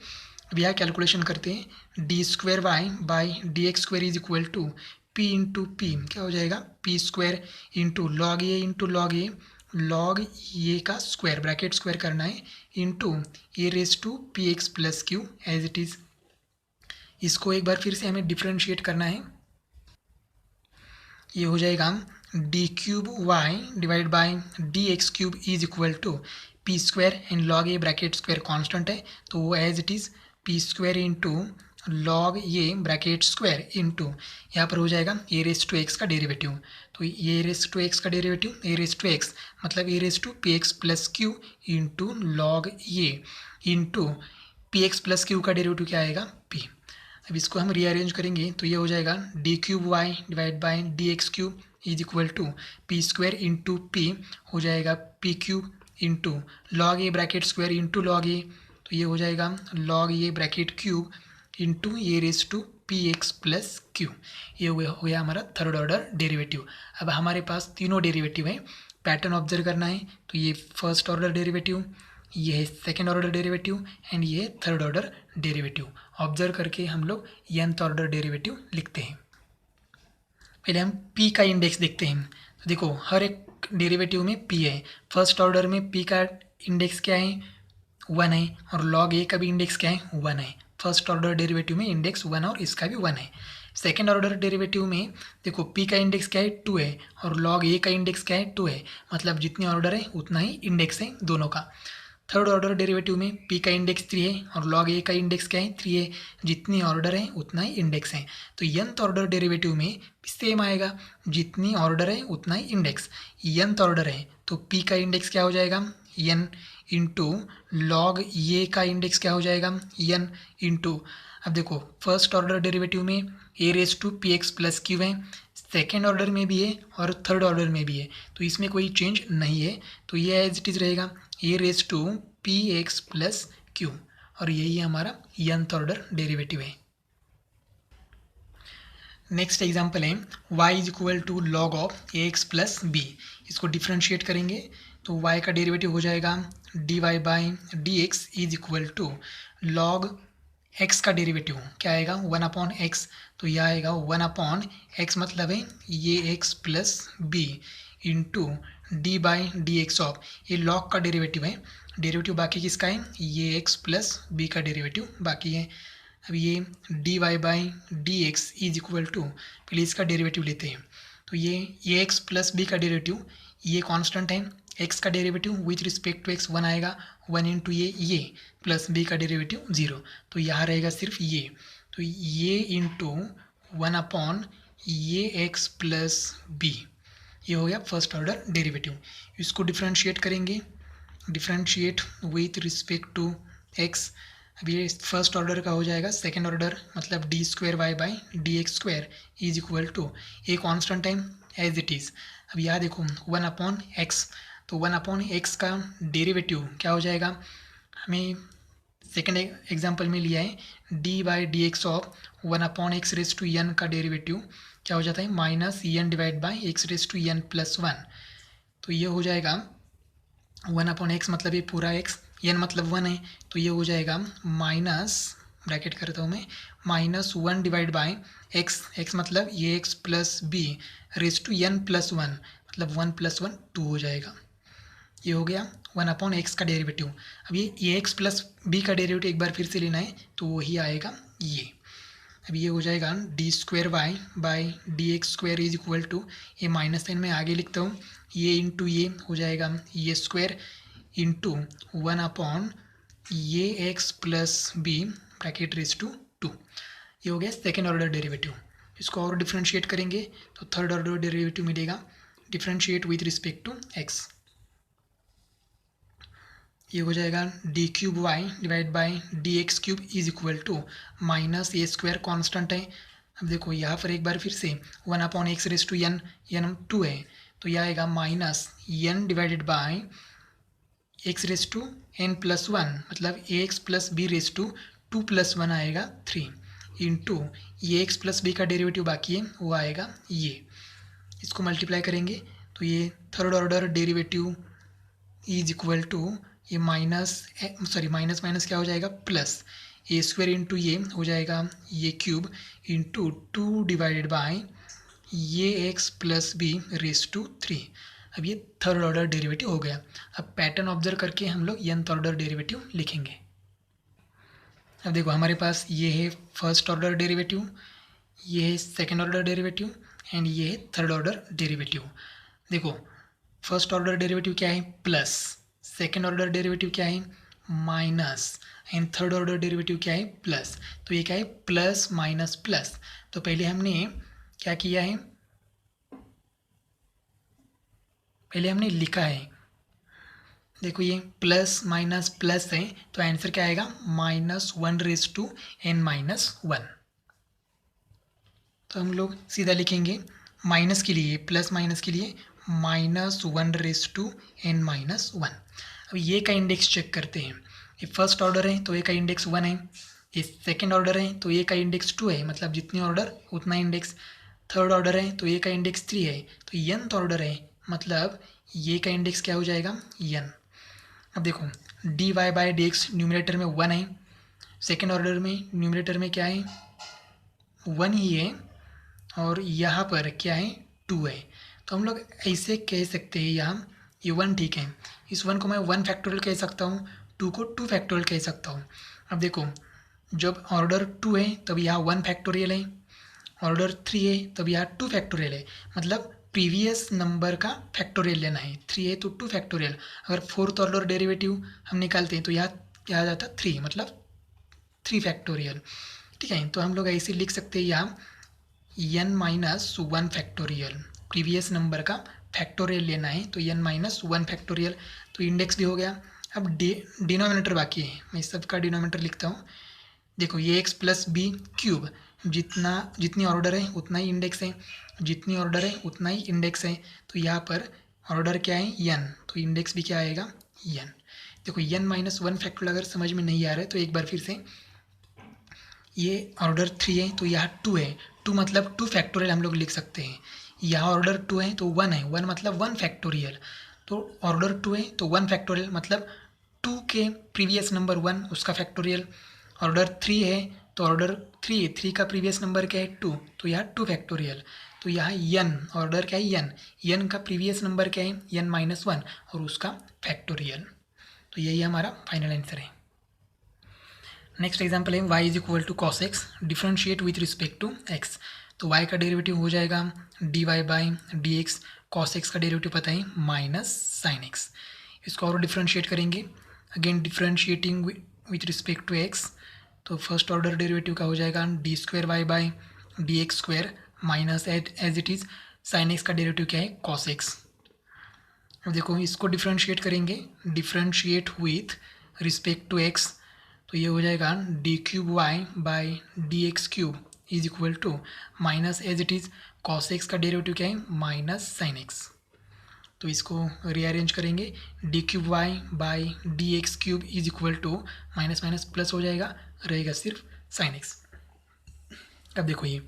[SPEAKER 1] अब यहाँ कैलकुलेशन करते हैं, d square Y by D x square is equal to p into p क्या हो जाएगा p square into log a into log ये का स्क्वायर ब्रैकेट स्क्वायर करना है into a raise to p x plus q as it is. इसको एक बार फिर से हमें डिफ्रेंशिएट करना है, ये हो जाएगा D cube y divide by D x cube is equal to p square and log a bracket square constant है तो वो as it is p square into log ये ब्रैकेट स्क्वायर इंटू यहाँ पर हो जाएगा ए रेस टू एक्स का derivative. तो ए रेस टू एक्स का derivative a raise to x मतलब a raise to p x plus q into log ये into P x plus q का डेरिवेटिव क्या आएगा पी। अब इसको हम रीअरेंज करेंगे तो ये हो जाएगा D cube y divide by D x cube is equal to p square into p हो जाएगा p cube into log a bracket square into log a तो ये हो जाएगा log a bracket cube into a raise to p x plus q. ये हो गया हमारा थर्ड ऑर्डर डेरिवेटिव। अब हमारे पास तीनों डेरिवेटिव हैं, पैटर्न ऑब्जर्व करना है। तो ये फर्स्ट ऑर्डर डेरिवेटिव, ये है सेकेंड ऑर्डर डेरिवेटिव एंड ये थर्ड ऑर्डर डेरिवेटिव। ऑब्जर्व करके हम लोग nth ऑर्डर डेरिवेटिव लिखते हैं। पहले हम p का इंडेक्स देखते हैं। तो देखो हर एक डेरिवेटिव में p है। फर्स्ट ऑर्डर में p का इंडेक्स क्या है 1 है और log a का भी इंडेक्स क्या है 1 है। फर्स्ट ऑर्डर डेरिवेटिव में इंडेक्स 1 और इसका भी 1 है। सेकेंड ऑर्डर डेरिवेटिव में देखो p का इंडेक्स क्या है 2 है और log a का इंडेक्स क्या है 2 है, मतलब जितनी ऑर्डर है उतना ही इंडेक्स है दोनों का। थर्ड ऑर्डर डेरिवेटिव में p का इंडेक्स 3 है और log a का इंडेक्स क्या है 3 है, जितनी ऑर्डर है उतना ही इंडेक्स है। तो nth ऑर्डर डेरिवेटिव में सेम आएगा, जितनी ऑर्डर है उतना ही इंडेक्स। nth ऑर्डर है तो p का इंडेक्स क्या हो जाएगा n इंटू लॉग a का इंडेक्स क्या हो जाएगा n इंटू, अब देखो फर्स्ट ऑर्डर डेरिवेटिव में a raise to p x plus q है, सेकेंड ऑर्डर में भी है और थर्ड ऑर्डर में भी है, तो इसमें कोई चेंज नहीं है। तो ये एज इट इज़ रहेगा a raise to p x plus q और यही हमारा nth ऑर्डर डेरिवेटिव है। नेक्स्ट एग्जाम्पल है y is equal to log of a x plus b. इसको डिफ्रेंशिएट करेंगे तो y का डेरिवेटिव हो जाएगा D Y by D x is equal to log x का डेरिवेटिव क्या आएगा 1 अपॉन एक्स। तो यह आएगा 1 अपॉन एक्स मतलब है ये x plus b into d by D x of, ये लॉग का डेरिवेटिव है। डेरिवेटिव बाकी किसका है ये x प्लस बी का डेरिवेटिव बाकी है। अब ये d Y by D x is equal to, पहले इसका डेरिवेटिव लेते हैं। तो ये एक्स प्लस बी का डेरिवेटिव ये कांस्टेंट है, एक्स का derivative with respect to x 1 आएगा, 1 इंटू ये प्लस बी का डेरिवेटिव 0, तो यहाँ रहेगा सिर्फ ये। तो ये इंटू 1 अपॉन ये एक्स प्लस बी, ये हो गया फर्स्ट ऑर्डर डेरिवेटिव। इसको डिफ्रेंशिएट करेंगे, differentiate with respect to x. अब ये फर्स्ट ऑर्डर का हो जाएगा, सेकेंड ऑर्डर मतलब D square Y by D x square is equal to a constant time as it is. अब यहाँ देखो 1 अपॉन एक्स, तो 1 अपॉन एक्स का डेरिवेटिव क्या हो जाएगा, हमें सेकेंड एग्जाम्पल में लिया है d by D x of 1 upon x raise to n का डेरिवेटिव क्या हो जाता है minus n divide by x raise to n plus 1। तो ये हो जाएगा 1 अपॉन एक्स मतलब ये पूरा एक्स, एन मतलब 1 है, तो ये हो जाएगा माइनस, ब्रैकेट करता हूँ मैं, -1 डिवाइड बाई एक्स मतलब ये x plus b raise to n plus 1 मतलब 1 प्लस 1 2 हो जाएगा। ये हो गया 1 अपॉन एक्स का डेरिवेटिव। अब ये एक्स प्लस बी का डेरिवेटिव एक बार फिर से लेना है तो वही आएगा ये। अब ये हो जाएगा D square Y by D x square is equal to, ये माइनस साइन में आगे लिखता हूँ, ये इंटू ये हो जाएगा ये स्क्वायर इंटू 1 अपॉन ये x plus b bracket raise to 2। ये हो गया सेकेंड ऑर्डर डेरिवेटिव। इसको और डिफ्रेंशिएट करेंगे तो थर्ड ऑर्डर डेरिवेटिव मिलेगा, differentiate with respect to x. ये हो जाएगा D cube y divide by D x cube is equal to minus a square constant है। अब देखो यहाँ पर एक बार फिर से 1 upon x raise to n 2 है, तो यह आएगा minus n divided by x raise to n plus 1 मतलब a x plus b raise to 2 plus 1 आएगा 3 इंटू ये एक्स प्लस बी का डेरिवेटिव बाकी है वो आएगा ये। इसको मल्टीप्लाई करेंगे तो ये third order derivative is equal to, ये माइनस माइनस क्या हो जाएगा प्लस ए स्क्वायर इंटू ये हो जाएगा ये क्यूब इंटू 2 डिवाइडेड बाय ये x plus b raise to 3। अब ये थर्ड ऑर्डर डेरिवेटिव हो गया। अब पैटर्न ऑब्जर्व करके हम लोग nth ऑर्डर डेरिवेटिव लिखेंगे। अब देखो हमारे पास ये है फर्स्ट ऑर्डर डेरिवेटिव, ये है सेकेंड ऑर्डर डेरिवेटिव एंड ये है थर्ड ऑर्डर डेरिवेटिव। देखो फर्स्ट ऑर्डर डेरिवेटिव क्या है प्लस, सेकेंड ऑर्डर डेरिवेटिव क्या है minus, and third order derivative क्या है प्लस। तो ये क्या है प्लस माइनस प्लस। तो पहले हमने क्या किया है, पहले हमने लिखा है, देखो ये प्लस माइनस प्लस है तो आंसर क्या आएगा -1/n-1। तो हम लोग सीधा लिखेंगे माइनस के लिए, प्लस माइनस के लिए -1/n-1। अब ये का इंडेक्स चेक करते हैं। ये फर्स्ट ऑर्डर है तो ए का इंडेक्स 1 है, ये सेकेंड ऑर्डर है तो ए का इंडेक्स 2 है, मतलब जितनी ऑर्डर उतना इंडेक्स। थर्ड ऑर्डर है तो ए का इंडेक्स 3 है, तो nth ऑर्डर है मतलब ये का इंडेक्स क्या हो जाएगा n। अब देखो dy/dx न्यूमरेटर में 1 है, सेकेंड ऑर्डर में न्यूमरेटर में क्या है 1 ही है, और यहाँ पर क्या है 2 है। तो हम लोग ऐसे कह सकते हैं यहाँ ये 1 ठीक है, इस 1 को मैं 1 फैक्टोरियल कह सकता हूँ, 2 को 2 फैक्टोरियल कह सकता हूँ। अब देखो जब ऑर्डर 2 है तब यहाँ 1 फैक्टोरियल है, ऑर्डर 3 है तब यहाँ 2 फैक्टोरियल है, मतलब प्रीवियस नंबर का फैक्टोरियल लेना है। 3 है तो 2 फैक्टोरियल। अगर फोर्थ ऑर्डर डेरिवेटिव हम निकालते हैं तो यहाँ क्या आ जाता है 3, मतलब 3 फैक्टोरियल। ठीक है, तो हम लोग ऐसे लिख सकते हैं यहाँ n-1 फैक्टोरियल, प्रीवियस नंबर का फैक्टोरियल लेना है तो n-1 फैक्टोरियल। तो इंडेक्स भी हो गया। अब डिनोमिनेटर बाकी है, मैं सबका डिनोमिनेटर लिखता हूँ। देखो ये x प्लस बी क्यूब, जितनी ऑर्डर है उतना ही इंडेक्स है, जितनी ऑर्डर है उतना ही इंडेक्स है। तो यहाँ पर ऑर्डर क्या है n, तो इंडेक्स भी क्या आएगा n। देखो n-1 फैक्टोरियल अगर समझ में नहीं आ रहा है तो एक बार फिर से, ये ऑर्डर 3 है तो यहाँ 2 है, 2 मतलब 2 फैक्टोरियल हम लोग लिख सकते हैं। यहाँ ऑर्डर 2 है तो 1 है, 1 मतलब 1 फैक्टोरियल। तो ऑर्डर 2 है तो 1 फैक्टोरियल मतलब 2 के प्रीवियस नंबर 1 उसका फैक्टोरियल। ऑर्डर 3 है तो ऑर्डर 3 का प्रीवियस नंबर क्या है 2, तो यहाँ 2 फैक्टोरियल। तो यहाँ n ऑर्डर क्या है n का प्रीवियस नंबर क्या है n-1 और उसका फैक्टोरियल। तो यही हमारा फाइनल आंसर है। नेक्स्ट एग्जाम्पल है y is equal to cos x, differentiate with respect to x। तो y का डेरिवेटिव हो जाएगा dy/dx, कॉस एक्स का डेरिवेटिव पता है माइनस साइन एक्स। इसको और डिफ्रेंशिएट करेंगे, again differentiating with respect to x। तो फर्स्ट ऑर्डर डेरिवेटिव का हो जाएगा d²y/dx² minus as it is sine x का डेरिवेटिव क्या है कॉस एक्स। अब देखो इसको डिफ्रेंशिएट करेंगे, differentiate with respect to x, तो ये हो जाएगा d³ is equal to minus as it is cos x का डेरिवेटिव क्या है माइनस साइन एक्स। तो इसको रीअरेंज करेंगे, d³ is equal to minus minus plus हो जाएगा, रहेगा सिर्फ साइन एक्स। अब देखो ये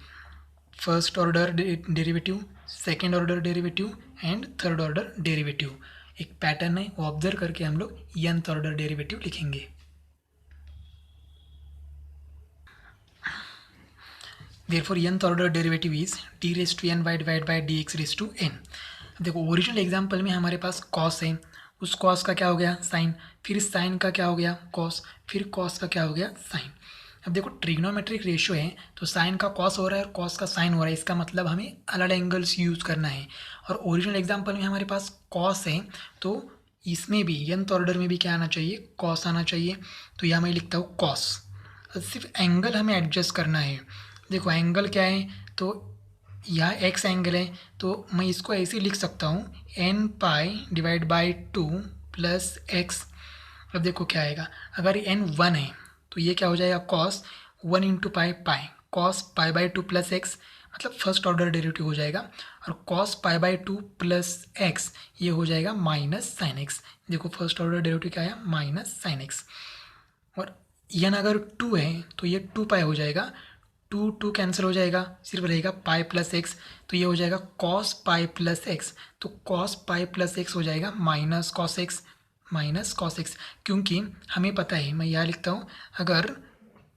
[SPEAKER 1] first order derivative, second order derivative and third order derivative, एक पैटर्न है वो ऑब्जर्व करके हम लोग nth ऑर्डर डेरिवेटिव लिखेंगे। Therefore nth order derivative is d⁻n/dx⁻n। देखो ओरिजिनल एग्जाम्पल में हमारे पास कॉस है, उस कॉस का क्या हो गया साइन, फिर साइन का क्या हो गया कॉस, फिर कॉस का क्या हो गया साइन। अब देखो ट्रिग्नोमेट्रिक रेशियो है तो साइन का कॉस हो रहा है और कॉस का साइन हो रहा है, इसका मतलब हमें अलग एंगल्स यूज़ करना है। और ओरिजिनल एग्जाम्पल में हमारे पास कॉस है तो इसमें भी nth ऑर्डर में भी क्या आना चाहिए कॉस आना चाहिए। तो यहाँ मैं लिखता हूँ कॉस, सिर्फ एंगल हमें एडजस्ट करना है। देखो एंगल क्या है तो यह एक्स एंगल है, तो मैं इसको ऐसे लिख सकता हूँ n π/2 + x। अब देखो क्या आएगा, अगर n 1 है तो ये क्या हो जाएगा कॉस 1 × π कॉस π/2 + x, मतलब फर्स्ट ऑर्डर डेरिवेटिव हो जाएगा। और कॉस π/2 + x ये हो जाएगा माइनस साइन एक्स। देखो फर्स्ट ऑर्डर डेरिवेटिव क्या है माइनस साइन एक्स। और n अगर 2 है तो ये 2π हो जाएगा, 2 कैंसिल हो जाएगा, सिर्फ रहेगा पाई + x, तो ये हो जाएगा cos π + x। तो cos π + x हो जाएगा माइनस cos x, क्योंकि हमें पता है, मैं यहाँ लिखता हूँ, अगर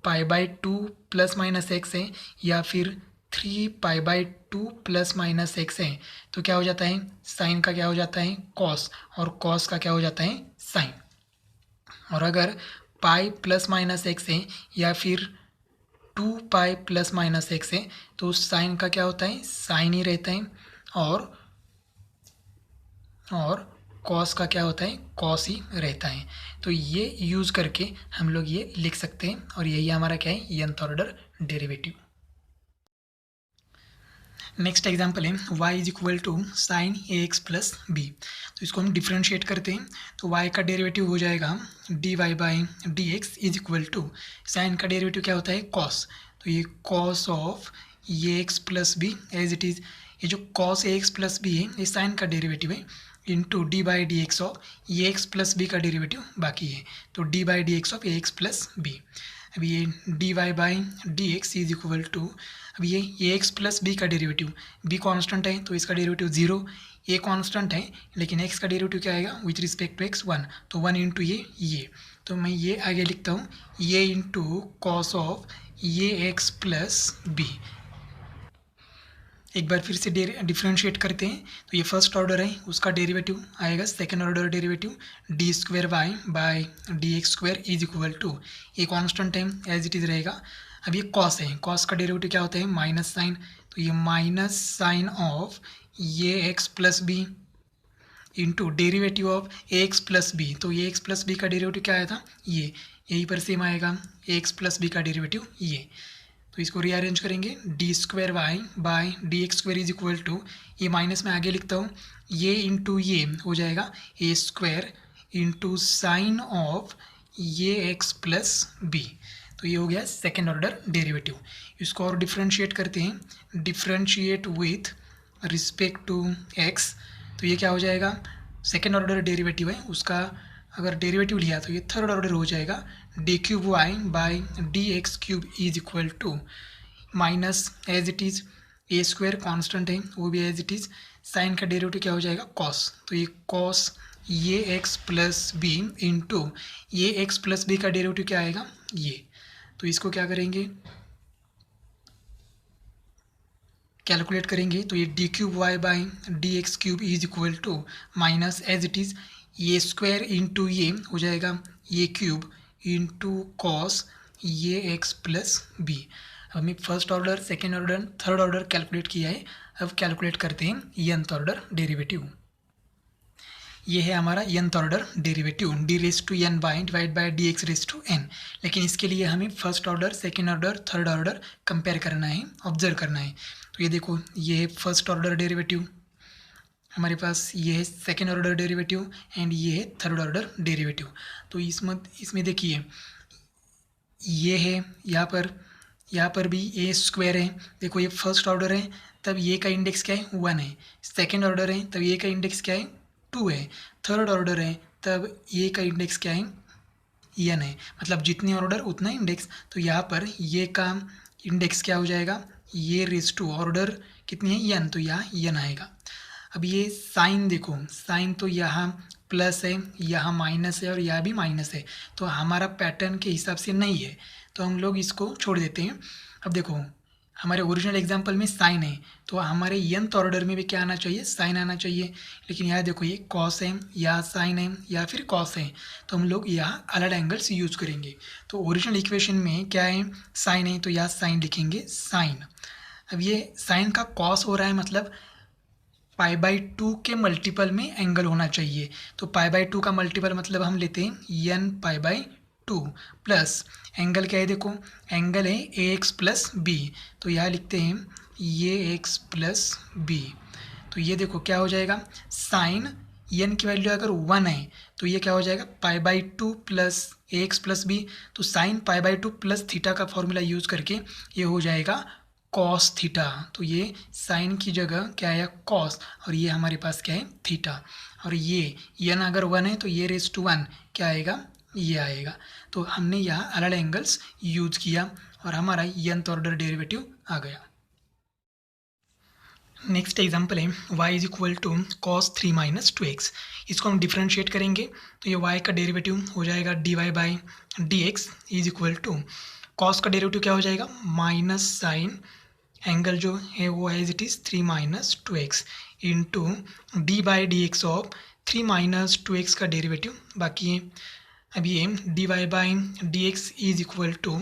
[SPEAKER 1] π/2 ± x है या फिर 3π/2 ± x है तो क्या हो जाता है साइन का क्या हो जाता है cos, और cos का क्या हो जाता है साइन। और अगर पाई ± x है या फिर 2π ± x है तो साइन का क्या होता है साइन ही रहता है, और कॉस का क्या होता है, कॉस ही रहता है। तो ये यूज़ करके हम लोग ये लिख सकते हैं और यही हमारा क्या है, nth order derivative. Next example है y is equal to sine a x plus b. तो इसको हम डिफ्रेंशिएट करते हैं तो y का डेरिवेटिव हो जाएगा dy by D x is equal to sine का डेरिवेटिव क्या होता है, कॉस। तो ये cos of a x plus b as it is, ये जो cos a x plus b है ये साइन का डेरिवेटिव है, into d by D x of a x plus b का डेरिवेटिव बाकी है, तो d by D x of a x plus b. अब ये d Y by D x is equal to, अब ये ए एक्स प्लस बी का derivative, b constant है तो इसका डेरिवेटिव 0, ए कांस्टेंट है लेकिन एक्स का डेरिवेटिव क्या आएगा विथ रिस्पेक्ट टू एक्स 1, तो 1 इंटू ये, तो मैं ये आगे लिखता हूँ ये into cos of a x plus b. एक बार फिर से डिफ्रेंशिएट करते हैं तो ये फर्स्ट ऑर्डर है उसका डेरिवेटिव आएगा second order derivative d square Y by D x square is equal to, ये कांस्टेंट है एज इट इज़ रहेगा। अब ये कॉस है, कॉस का डेरिवेटिव क्या होता है, माइनस साइन, तो ये minus sine of a x plus b into derivative of a x plus b, तो ए एक्स प्लस बी का डेरिवेटिव क्या आया था, ये यहीं पर सेम आएगा ए एक्स प्लस बी का डेरिवेटिव ये। तो इसको रीअरेंज करेंगे d square Y by D x square is equal to, ये माइनस में आगे लिखता हूँ ये इंटू ये हो जाएगा a square into sine of a x plus b, तो ये हो गया सेकेंड ऑर्डर डेरिवेटिव। इसको और डिफ्रेंशिएट करते हैं, differentiate with respect to x, तो ये क्या हो जाएगा, सेकेंड ऑर्डर डेरिवेटिव है उसका अगर डेरिवेटिव लिया तो ये थर्ड ऑर्डर हो जाएगा D cube Y by D x cube is equal to minus as it is a square constant है वो भी एज इट इज़, साइन का डेरिवेटिव क्या हो जाएगा कॉस, तो ये cos a x plus b into a x plus b का डेरिवेटिव क्या आएगा ये, तो इसको क्या करेंगे कैलकुलेट करेंगे तो ये d cube Y by D x cube is equal to minus as it is ये स्क्वायर इंटू ये हो जाएगा ये क्यूब इंटू कॉस ये एक्स प्लस बी। हमने first order second order third order calculate किया है, अब कैलकुलेट करते हैं nth ऑर्डर डेरिवेटिव। ये है हमारा nth order derivative d raise to n by divide by D x raise to n, लेकिन इसके लिए हमें first order second order third order compare करना है, ऑब्जर्व करना है। तो ये देखो ये है फर्स्ट ऑर्डर डेरिवेटिव, हमारे पास ये है सेकेंड ऑर्डर डेरिवेटिव एंड ये है थर्ड ऑर्डर डेरिवेटिव। तो इसमें देखिए ये है यहाँ पर भी ए स्क्वायर है, देखो ये फर्स्ट ऑर्डर है तब ये का इंडेक्स क्या है 1 है, सेकेंड ऑर्डर है तब ये का इंडेक्स क्या है 2 है, थर्ड ऑर्डर है तब ये का इंडेक्स क्या है n है, मतलब जितने ऑर्डर उतना इंडेक्स। तो यहाँ पर ये का इंडेक्स क्या हो जाएगा, ये रेस टू ऑर्डर कितनी है n, तो यहाँ n आएगा। अब ये साइन देखो, साइन तो यहाँ प्लस है यहाँ माइनस है और यहाँ भी माइनस है, तो हमारा पैटर्न के हिसाब से नहीं है तो हम लोग इसको छोड़ देते हैं। अब देखो हमारे ओरिजिनल एग्जांपल में साइन है तो हमारे nth ऑर्डर में भी क्या आना चाहिए, साइन आना चाहिए, लेकिन यहाँ देखो ये कॉस है या साइन है या फिर कॉस है, तो हम लोग यहाँ अलग एंगल्स यूज करेंगे। तो ओरिजिनल इक्वेशन में क्या है, साइन है तो यहाँ साइन लिखेंगे साइन। अब ये साइन का कॉस हो रहा है मतलब पाई बाई 2 के मल्टीपल में एंगल होना चाहिए, तो पाई बाई 2 का मल्टीपल मतलब हम लेते हैं n pi by 2 plus angle क्या है, देखो एंगल है ए एक्स प्लस बी, तो यहाँ लिखते हैं ये एक्स प्लस बी। तो ये देखो क्या हो जाएगा, साइन n की वैल्यू अगर 1 है तो ये क्या हो जाएगा pi by 2 plus a x plus b, तो sine pi by 2 plus theta का फॉर्मूला यूज़ करके ये हो जाएगा कॉस थीटा। तो ये साइन की जगह क्या है कॉस और ये हमारे पास क्या है थीटा, और ये n अगर 1 है तो ये रेस टू 1 क्या आएगा ये आएगा। तो हमने यहाँ अलग एंगल्स यूज किया और हमारा nth ऑर्डर डेरिवेटिव आ गया। नेक्स्ट एग्जाम्पल है y is equal to cos 3 minus 2x, इसको हम डिफ्रेंशिएट करेंगे तो ये y का डेरिवेटिव हो जाएगा D Y by D x is equal to cos का डेरिवेटिव क्या हो जाएगा माइनस साइन एंगल जो है वो as it is 3 minus 2x into d by D x of 3 minus 2x का डेरिवेटिव बाकी है। अब ये d Y by D x is equal to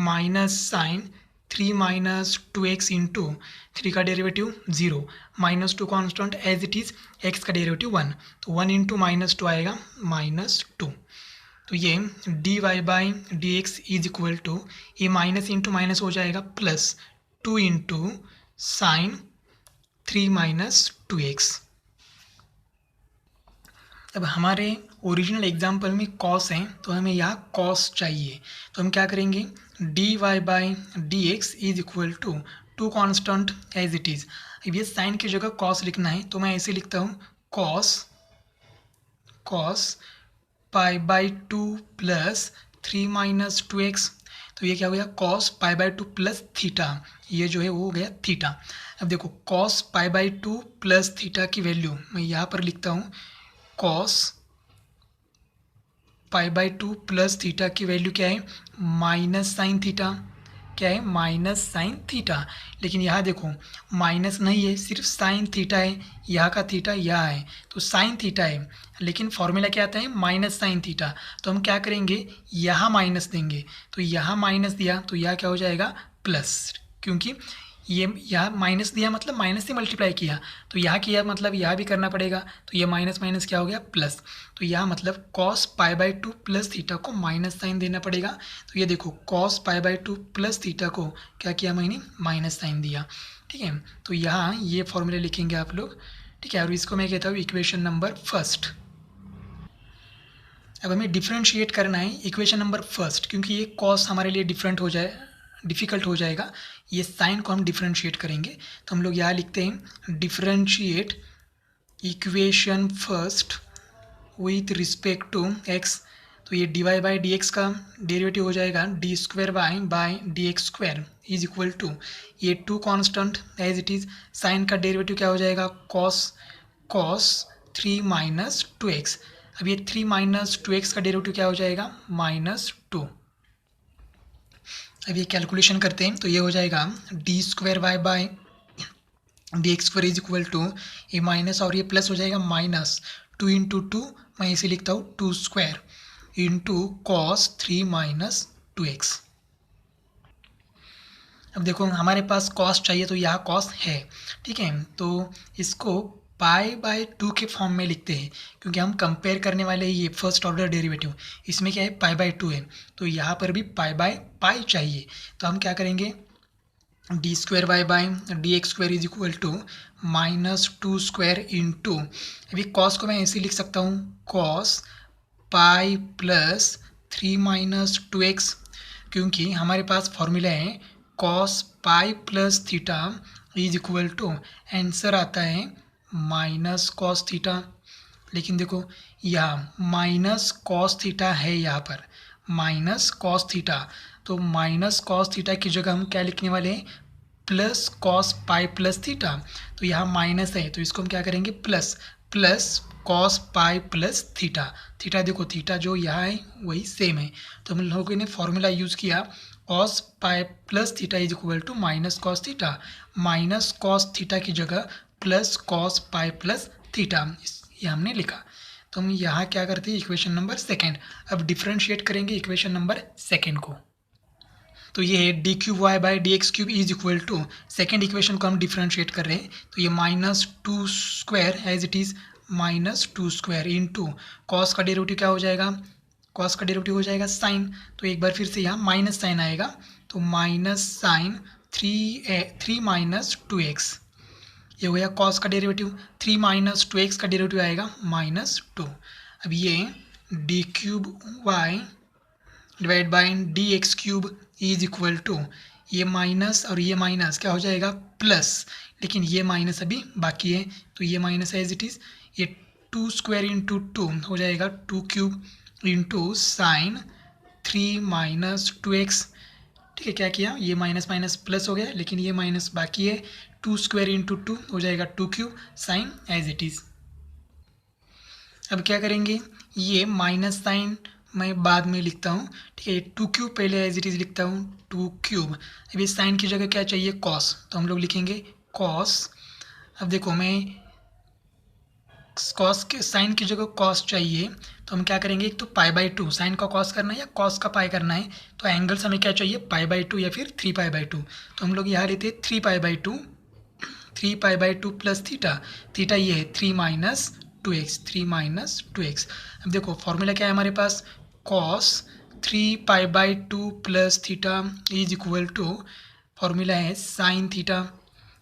[SPEAKER 1] minus sine 3 minus 2x into 3 का derivative 0, -2 constant as it is, x का derivative 1, तो 1 into -2 आएगा -2। तो ये dy by D x is equal to, ये माइनस इंटू माइनस हो जाएगा plus 2 into sine 3 minus 2x। अब हमारे ओरिजिनल एग्जाम्पल में कॉस है, तो हमें यहाँ कॉस चाहिए, तो हम क्या करेंगे, d Y by D x is equal to 2 constant as it is. अब ये साइन की जगह कॉस लिखना है, तो मैं ऐसे लिखता हूँ cos pi by 2 plus 3 minus 2x। तो ये क्या हो गया, cos pi by 2 plus theta, ये जो है वो हो गया थीटा। अब देखो cos pi by 2 plus theta की वैल्यू मैं यहाँ पर लिखता हूँ, cos pi by 2 plus theta की वैल्यू क्या है, माइनस साइन थीटा, क्या है, माइनस साइन थीटा। लेकिन यहाँ देखो माइनस नहीं है, सिर्फ साइन थीटा है, यहाँ का थीटा यहाँ है, तो साइन थीटा है, लेकिन फॉर्मूला क्या आता है, माइनस साइन थीटा। तो हम क्या करेंगे, यहाँ माइनस देंगे, तो यहाँ माइनस दिया तो यहाँ क्या हो जाएगा प्लस, क्योंकि ये यहाँ माइनस दिया मतलब माइनस से मल्टीप्लाई किया, तो यहाँ किया मतलब यहाँ भी करना पड़ेगा, तो ये माइनस माइनस क्या हो गया प्लस। तो यहाँ मतलब cos pi by 2 plus theta को माइनस साइन देना पड़ेगा। तो ये देखो cos pi by 2 plus theta को क्या किया मैंने, माइनस साइन दिया। ठीक है, तो यहाँ ये फॉर्मूले लिखेंगे आप लोग। ठीक है, और इसको मैं कहता हूँ इक्वेशन नंबर फर्स्ट। अब हमें डिफ्रेंशिएट करना है इक्वेशन नंबर फर्स्ट, क्योंकि ये कॉस हमारे लिए डिफ़िकल्ट हो जाएगा, ये साइन को हम डिफ्रेंशिएट करेंगे। तो हम लोग यहाँ लिखते हैं differentiate equation first with respect to x. तो ये d Y by D x का डेरिवेटिव हो जाएगा D square Y by D x square is equal to, ये 2 constant as it is, sine का डेरिवेटिव क्या हो जाएगा, कॉस 3 माइनस 2x। अब ये 3 माइनस 2x का डेरिवेटिव क्या हो जाएगा, -2। अब ये कैलकुलेशन करते हैं, तो ये हो जाएगा D square Y by D x square is equal to, ये माइनस और ये प्लस हो जाएगा -2 इंटू 2, मैं इसे लिखता हूँ 2 square into cos 3 minus 2x। अब देखो हमारे पास कॉस चाहिए, तो यहाँ कॉस है। ठीक है, तो इसको पाई बाई 2 के फॉर्म में लिखते हैं, क्योंकि हम कंपेयर करने वाले हैं ये फर्स्ट ऑर्डर डेरिवेटिव, इसमें क्या है पाई बाई 2 है, तो यहाँ पर भी पाई बाई पाई चाहिए। तो हम क्या करेंगे, d square Y by D x square is equal to -2 square into, अभी कॉस को मैं ऐसे लिख सकता हूँ, cos pi plus 3 minus 2x, क्योंकि हमारे पास फॉर्मूला है cos pi plus theta is equal to, answer आता है माइनस कॉस थीटा। लेकिन देखो यहाँ माइनस कॉस थीटा है, यहाँ पर माइनस कॉस थीटा, तो माइनस कॉस थीटा की जगह हम क्या लिखने वाले हैं, plus cos pi plus theta. तो यहाँ माइनस है, तो इसको हम क्या करेंगे, plus cos pi plus theta. Theta देखो थीटा जो यहाँ है वही सेम है, तो हम लोगों ने फॉर्मूला यूज़ किया cos pi plus theta is equal to minus cos theta, minus cos theta की जगह plus cos pi plus theta, ये हमने लिखा। तो हम यहाँ क्या करते हैं, इक्वेशन नंबर सेकेंड। अब डिफ्रेंशिएट करेंगे इक्वेशन नंबर सेकेंड को, तो ये है d cube Y by D x cube is equal to, second equation को हम डिफ्रेंशिएट कर रहे हैं, तो ये -2 square as it is, -2 square into cos का डेरिवेटिव क्या हो जाएगा, कॉस का डेरिवेटिव हो जाएगा साइन, तो एक बार फिर से यहाँ माइनस साइन आएगा, तो माइनस साइन 3 माइनस 2x, ये हो गया कॉस का डेरिवेटिव, 3 माइनस 2x का डेरिवेटिव आएगा -2। अब ये d cube y divide by D x cube is equal to, ये माइनस और ये माइनस क्या हो जाएगा प्लस, लेकिन ये माइनस अभी बाकी है, तो ये माइनस एज इट इज़, ये 2 स्क्वायर इंटू 2 हो जाएगा 2 cube into sine 3 minus 2x। ठीक है, क्या किया, ये माइनस माइनस प्लस हो गया, लेकिन ये माइनस बाकी है, 2 स्क्वायर इंटू 2 हो जाएगा 2 cube sine as it is. अब क्या करेंगे, ये माइनस साइन मैं बाद में लिखता हूँ। ठीक है, 2 क्यूब पहले एज इट इज़ लिखता हूँ 2 क्यूब। अब इस साइन की जगह क्या चाहिए, कॉस, तो हम लोग लिखेंगे कॉस। अब देखो मैं कॉस के साइन की जगह कॉस चाहिए तो हम क्या करेंगे, एक तो पाई बाई टू, साइन का कॉस करना है या कॉस का पाई करना है, तो एंगल्स हमें क्या चाहिए, पाई बाई टू या फिर 3 पाई बाई 2। तो हम लोग यहाँ लेते हैं 3 pi by 2, 3 pi by 2 plus theta, theta ये है 3 - 2x, 3 - 2x। अब देखो फॉर्मूला क्या है हमारे पास, cos 3 pi by 2 plus theta is equal to, formula है साइन थीटा,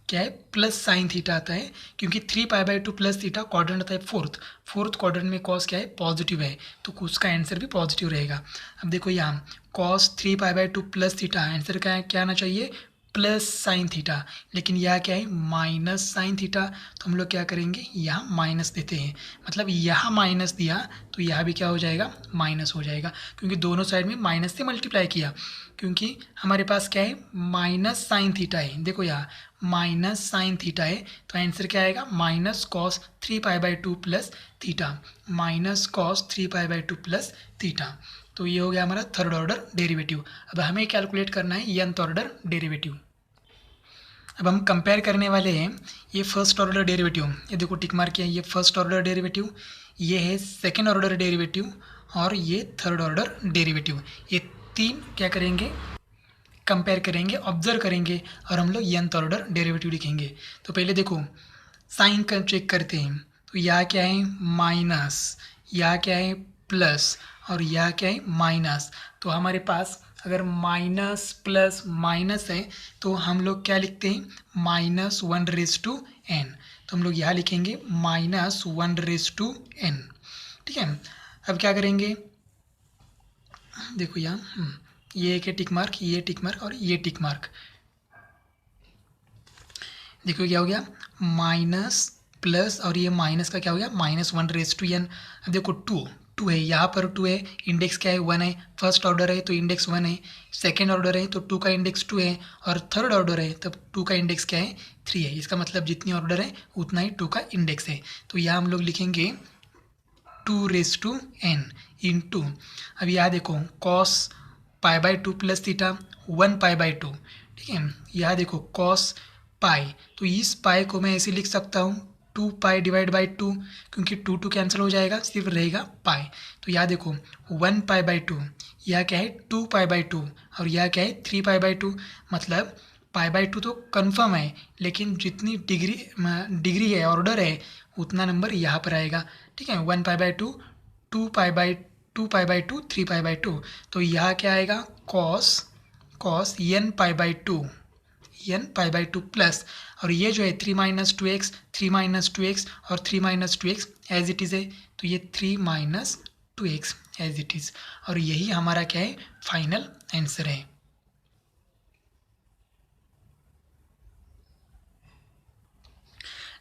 [SPEAKER 1] क्या है, प्लस साइन थीटा आता है, क्योंकि 3 pi by 2 plus theta quadrant आता है फोर्थ क्वाड्रेंट में कॉस क्या है, पॉजिटिव है, तो उसका आंसर भी पॉजिटिव रहेगा। अब देखो यहाँ cos 3 pi by 2 plus theta, answer क्या है, क्या आना चाहिए, प्लस साइन थीटा, लेकिन यह क्या है, माइनस साइन थीटा, तो हम लोग क्या करेंगे, यहाँ माइनस देते हैं, मतलब यहाँ माइनस दिया तो यहाँ भी क्या हो जाएगा, माइनस हो जाएगा, क्योंकि दोनों साइड में माइनस से मल्टीप्लाई किया, क्योंकि हमारे पास क्या है, माइनस साइन थीटा है, देखो यहाँ माइनस साइन थीटा है, तो आंसर क्या आएगा, minus cos 3 pi by 2 plus theta, minus cos 3 pi by 2 plus theta. तो ये हो गया हमारा थर्ड ऑर्डर डेरिवेटिव। अब हमें कैलकुलेट करना है nth ऑर्डर डेरिवेटिव। अब हम कंपेयर करने वाले हैं ये फर्स्ट ऑर्डर डेरिवेटिव, ये देखो टिक मार्क किया, ये फर्स्ट ऑर्डर डेरिवेटिव, ये है सेकेंड ऑर्डर डेरिवेटिव और ये थर्ड ऑर्डर डेरिवेटिव। ये तीन क्या करेंगे, कंपेयर करेंगे, ऑब्जर्व करेंगे और हम लोग nth ऑर्डर डेरिवेटिव लिखेंगे। तो पहले देखो साइन का चेक करते हैं, तो यह क्या है, माइनस, यह क्या है, प्लस, और यह क्या है, माइनस। तो हमारे पास अगर माइनस प्लस माइनस है तो हम लोग क्या लिखते हैं, -1/n, तो हम लोग यहाँ लिखेंगे -1/n, ठीक है। अब क्या करेंगे, देखो यहाँ ये एक है टिक मार्क, ये टिक मार्क और ये टिक मार्क, देखो क्या हो गया, माइनस प्लस और ये माइनस का क्या हो गया, -1/n। अब देखो टू है, यहाँ पर 2 है, इंडेक्स क्या है, 1 है, फर्स्ट ऑर्डर है तो इंडेक्स 1 है, सेकेंड ऑर्डर है तो 2 का इंडेक्स 2 है, और थर्ड ऑर्डर है तब 2 का इंडेक्स क्या है, 3 है। इसका मतलब जितनी ऑर्डर है उतना ही 2 का इंडेक्स है, तो यहाँ हम लोग लिखेंगे 2/n इंटू, अब यहाँ देखो कॉस पाई/2 प्लस थीटा 1 पाई/2, ठीक है। यहाँ देखो कॉस पाई, तो इस पाई को मैं ऐसे लिख सकता हूँ 2 पाई/2, क्योंकि 2 कैंसिल हो जाएगा, सिर्फ रहेगा पाई। तो यहाँ देखो 1 पाई/2, यह क्या है 2 पाई/2, और यह क्या है 3 पाई/2, मतलब पाई/2 तो कंफर्म है, लेकिन जितनी डिग्री है, ऑर्डर है, उतना नंबर यहाँ पर आएगा, ठीक है। 1 पाई/2, 2 पाई/2, 3 पाई/2, तो यहाँ क्या आएगा, कॉस n पाई/2 प्लस, और ये जो है 3 - 2x और 3 - 2x एज इट इज़ है, तो ये 3 - 2x एज इट इज़, और यही हमारा क्या है, फाइनल आंसर है।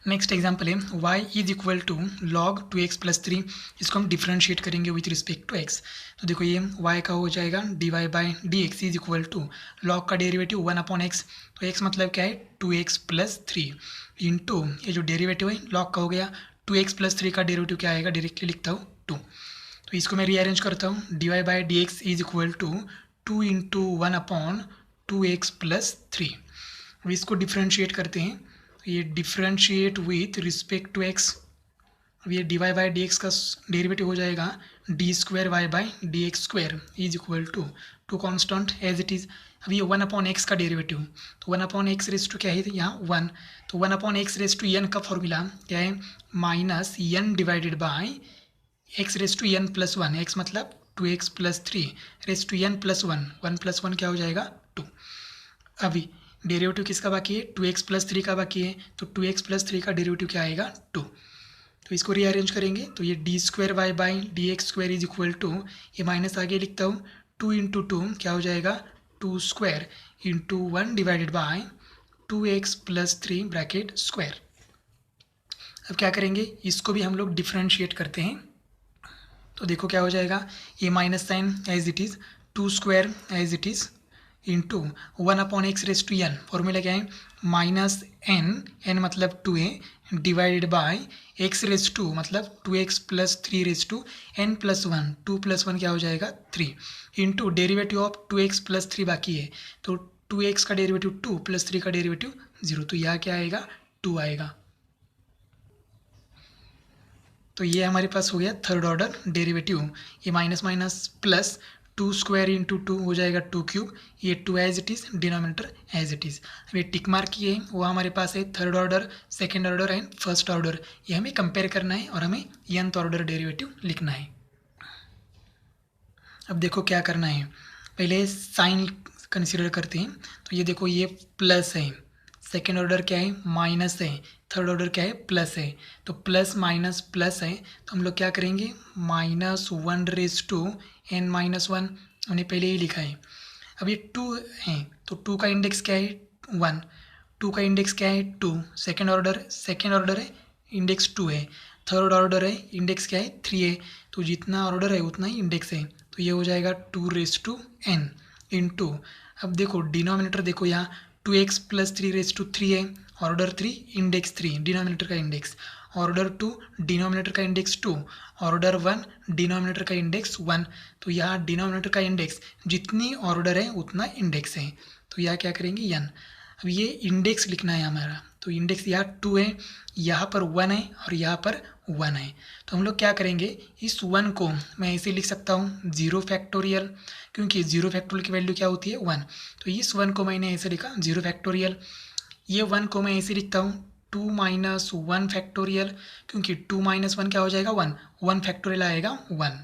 [SPEAKER 1] नेक्स्ट एग्जाम्पल है y is equal to log 2x + 3, इसको हम डिफ्रेंशिएट करेंगे विथ रिस्पेक्ट टू x। तो देखो ये y का हो जाएगा dy/dx is equal to log का डेरिवेटिव 1/x, तो x मतलब क्या है 2x + 3 इंटू ये जो डेरिवेटिव है log का हो गया 2x + 3 का डेरिवेटिव क्या आएगा, डायरेक्टली लिखता हूँ 2। तो इसको मैं रीअरेंज करता हूँ, dy/dx is equal to 2 × 1/2x + 3। अब इसको डिफ्रेंशिएट करते हैं, ये differentiate with respect to x, अब ये dy/dx का डेरिवेटिव हो जाएगा d²y/dx² is equal to 2 constant as it is. अब ये 1/x का डेरिवेटिव, तो 1/x रेज टू क्या है यहाँ 1, तो 1/x रेज टू n का फॉर्मूला क्या है, -n divided by x raise to n + 1, x मतलब 2x + 3 रेज टू n + 1, 1 + 1 क्या हो जाएगा 2। अभी डेरिवेटिव किसका बाकी है, 2x + 3 का बाकी है, तो 2x + 3 का डेरिवेटिव क्या आएगा 2। तो इसको रीअरेंज करेंगे तो ये d²y/dx² इज इक्वल टू, ये माइनस आगे लिखता हूँ 2 × 2 क्या हो जाएगा 2² into 1 divided by 2x + 3 bracket square. अब क्या करेंगे, इसको भी हम लोग डिफ्रेंशिएट करते हैं, तो देखो क्या हो जाएगा, ये minus sine as it is, 2² as it is into 1/x raise to n, formula क्या है -n मतलब 2 है, divided by x raise to मतलब 2x + 3 रेज टू n + 1, 2 + 1 क्या हो जाएगा 3 इंटू डेरिवेटिव ऑफ 2x + 3 बाकी है, तो 2x का डेरिवेटिव 2 + 3 का डेरिवेटिव 0, तो यहाँ क्या आएगा 2 आएगा। तो ये हमारे पास हो गया थर्ड ऑर्डर डेरिवेटिव। ये minus minus plus, 2 square into 2 हो जाएगा 2 क्यूब, ये 2 as it is, denominator as it is. अब ये टिक मार्क किए हैं, वो हमारे पास है third order, second order and first order. ये हमें कंपेयर करना है और हमें nth ऑर्डर डेरिवेटिव लिखना है। अब देखो क्या करना है, पहले साइन कंसिडर करते हैं। तो ये देखो ये प्लस है, सेकेंड ऑर्डर क्या है माइनस है, थर्ड ऑर्डर क्या है प्लस है। तो प्लस माइनस प्लस है, तो हम लोग क्या करेंगे -1/n-1, हमने पहले ही लिखा है। अब ये 2 है तो 2 का इंडेक्स क्या है 1, 2 का इंडेक्स क्या है 2, सेकेंड ऑर्डर है इंडेक्स 2 है, थर्ड ऑर्डर है इंडेक्स क्या है 3 है। तो जितना ऑर्डर है उतना ही इंडेक्स है, तो ये हो जाएगा 2n इंटू, अब देखो डिनोमिनेटर देखो यहाँ 2x + 3 है, ऑर्डर 3 इंडेक्स 3 डिनोमिनेटर का इंडेक्स, ऑर्डर 2 डिनोमिनेटर का इंडेक्स 2, ऑर्डर 1 डिनोमिनेटर का इंडेक्स 1। तो यहाँ डिनोमिनेटर का इंडेक्स जितनी ऑर्डर है उतना इंडेक्स है, तो यहाँ क्या करेंगे n। अब ये इंडेक्स लिखना है हमारा, तो इंडेक्स यहाँ 2 है, यहाँ पर 1 है और यहाँ पर 1 है। तो हम लोग क्या करेंगे, इस 1 को मैं ऐसे लिख सकता हूँ 0 फैक्टोरियल, क्योंकि 0 फैक्टोरियल की वैल्यू क्या होती है 1। तो इस 1 को मैंने ऐसे लिखा 0 फैक्टोरियल। ये 1 को मैं ऐसे लिखता हूँ 2 - 1 फैक्टोरियल, क्योंकि 2 - 1 क्या हो जाएगा 1, 1 फैक्टोरियल आएगा 1,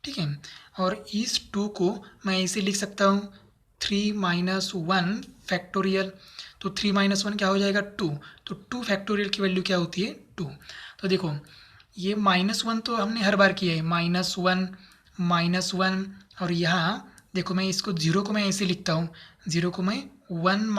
[SPEAKER 1] ठीक है। और इस 2 को मैं ऐसे लिख सकता हूँ 3 - 1 फैक्टोरियल। तो 3 - 1 क्या हो जाएगा 2, तो 2 फैक्टोरियल की वैल्यू क्या होती है 2। तो देखो ये -1 तो हमने हर बार किया है, -1 और यहाँ देखो मैं इसको 0 को मैं ऐसे लिखता हूँ, 0 को मैं 1 -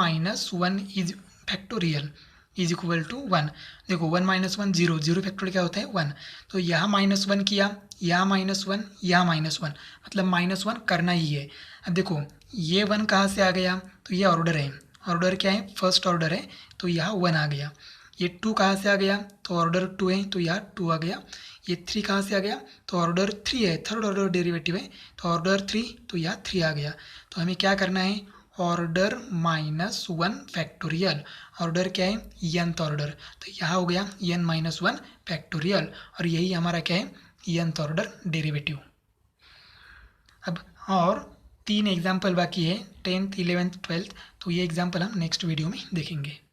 [SPEAKER 1] 1 is factorial is equal to 1। देखो 1 - 1 0, 0 फैक्टोरियल क्या होता है 1। तो यहाँ -1 किया, यहाँ -1, यहाँ -1, मतलब -1 करना ही है। अब देखो ये 1 कहाँ से आ गया, तो ये ऑर्डर है, ऑर्डर क्या है फर्स्ट ऑर्डर है, तो यहाँ 1 आ गया। ये 2 कहाँ से आ गया, तो ऑर्डर 2 है, तो यहाँ 2 आ गया। ये 3 कहाँ से आ गया, तो ऑर्डर 3 है, थर्ड ऑर्डर डेरिवेटिव है, तो ऑर्डर 3, तो यहाँ 3 आ गया। तो हमें क्या करना है ऑर्डर -1 फैक्टोरियल, ऑर्डर क्या है nth ऑर्डर, तो यहाँ हो गया n - 1 फैक्टोरियल, और यही हमारा क्या है nth ऑर्डर डेरिवेटिव। अब और 3 एग्जाम्पल बाकी है 10th 11th 12th, तो ये एग्जाम्पल हम नेक्स्ट वीडियो में देखेंगे।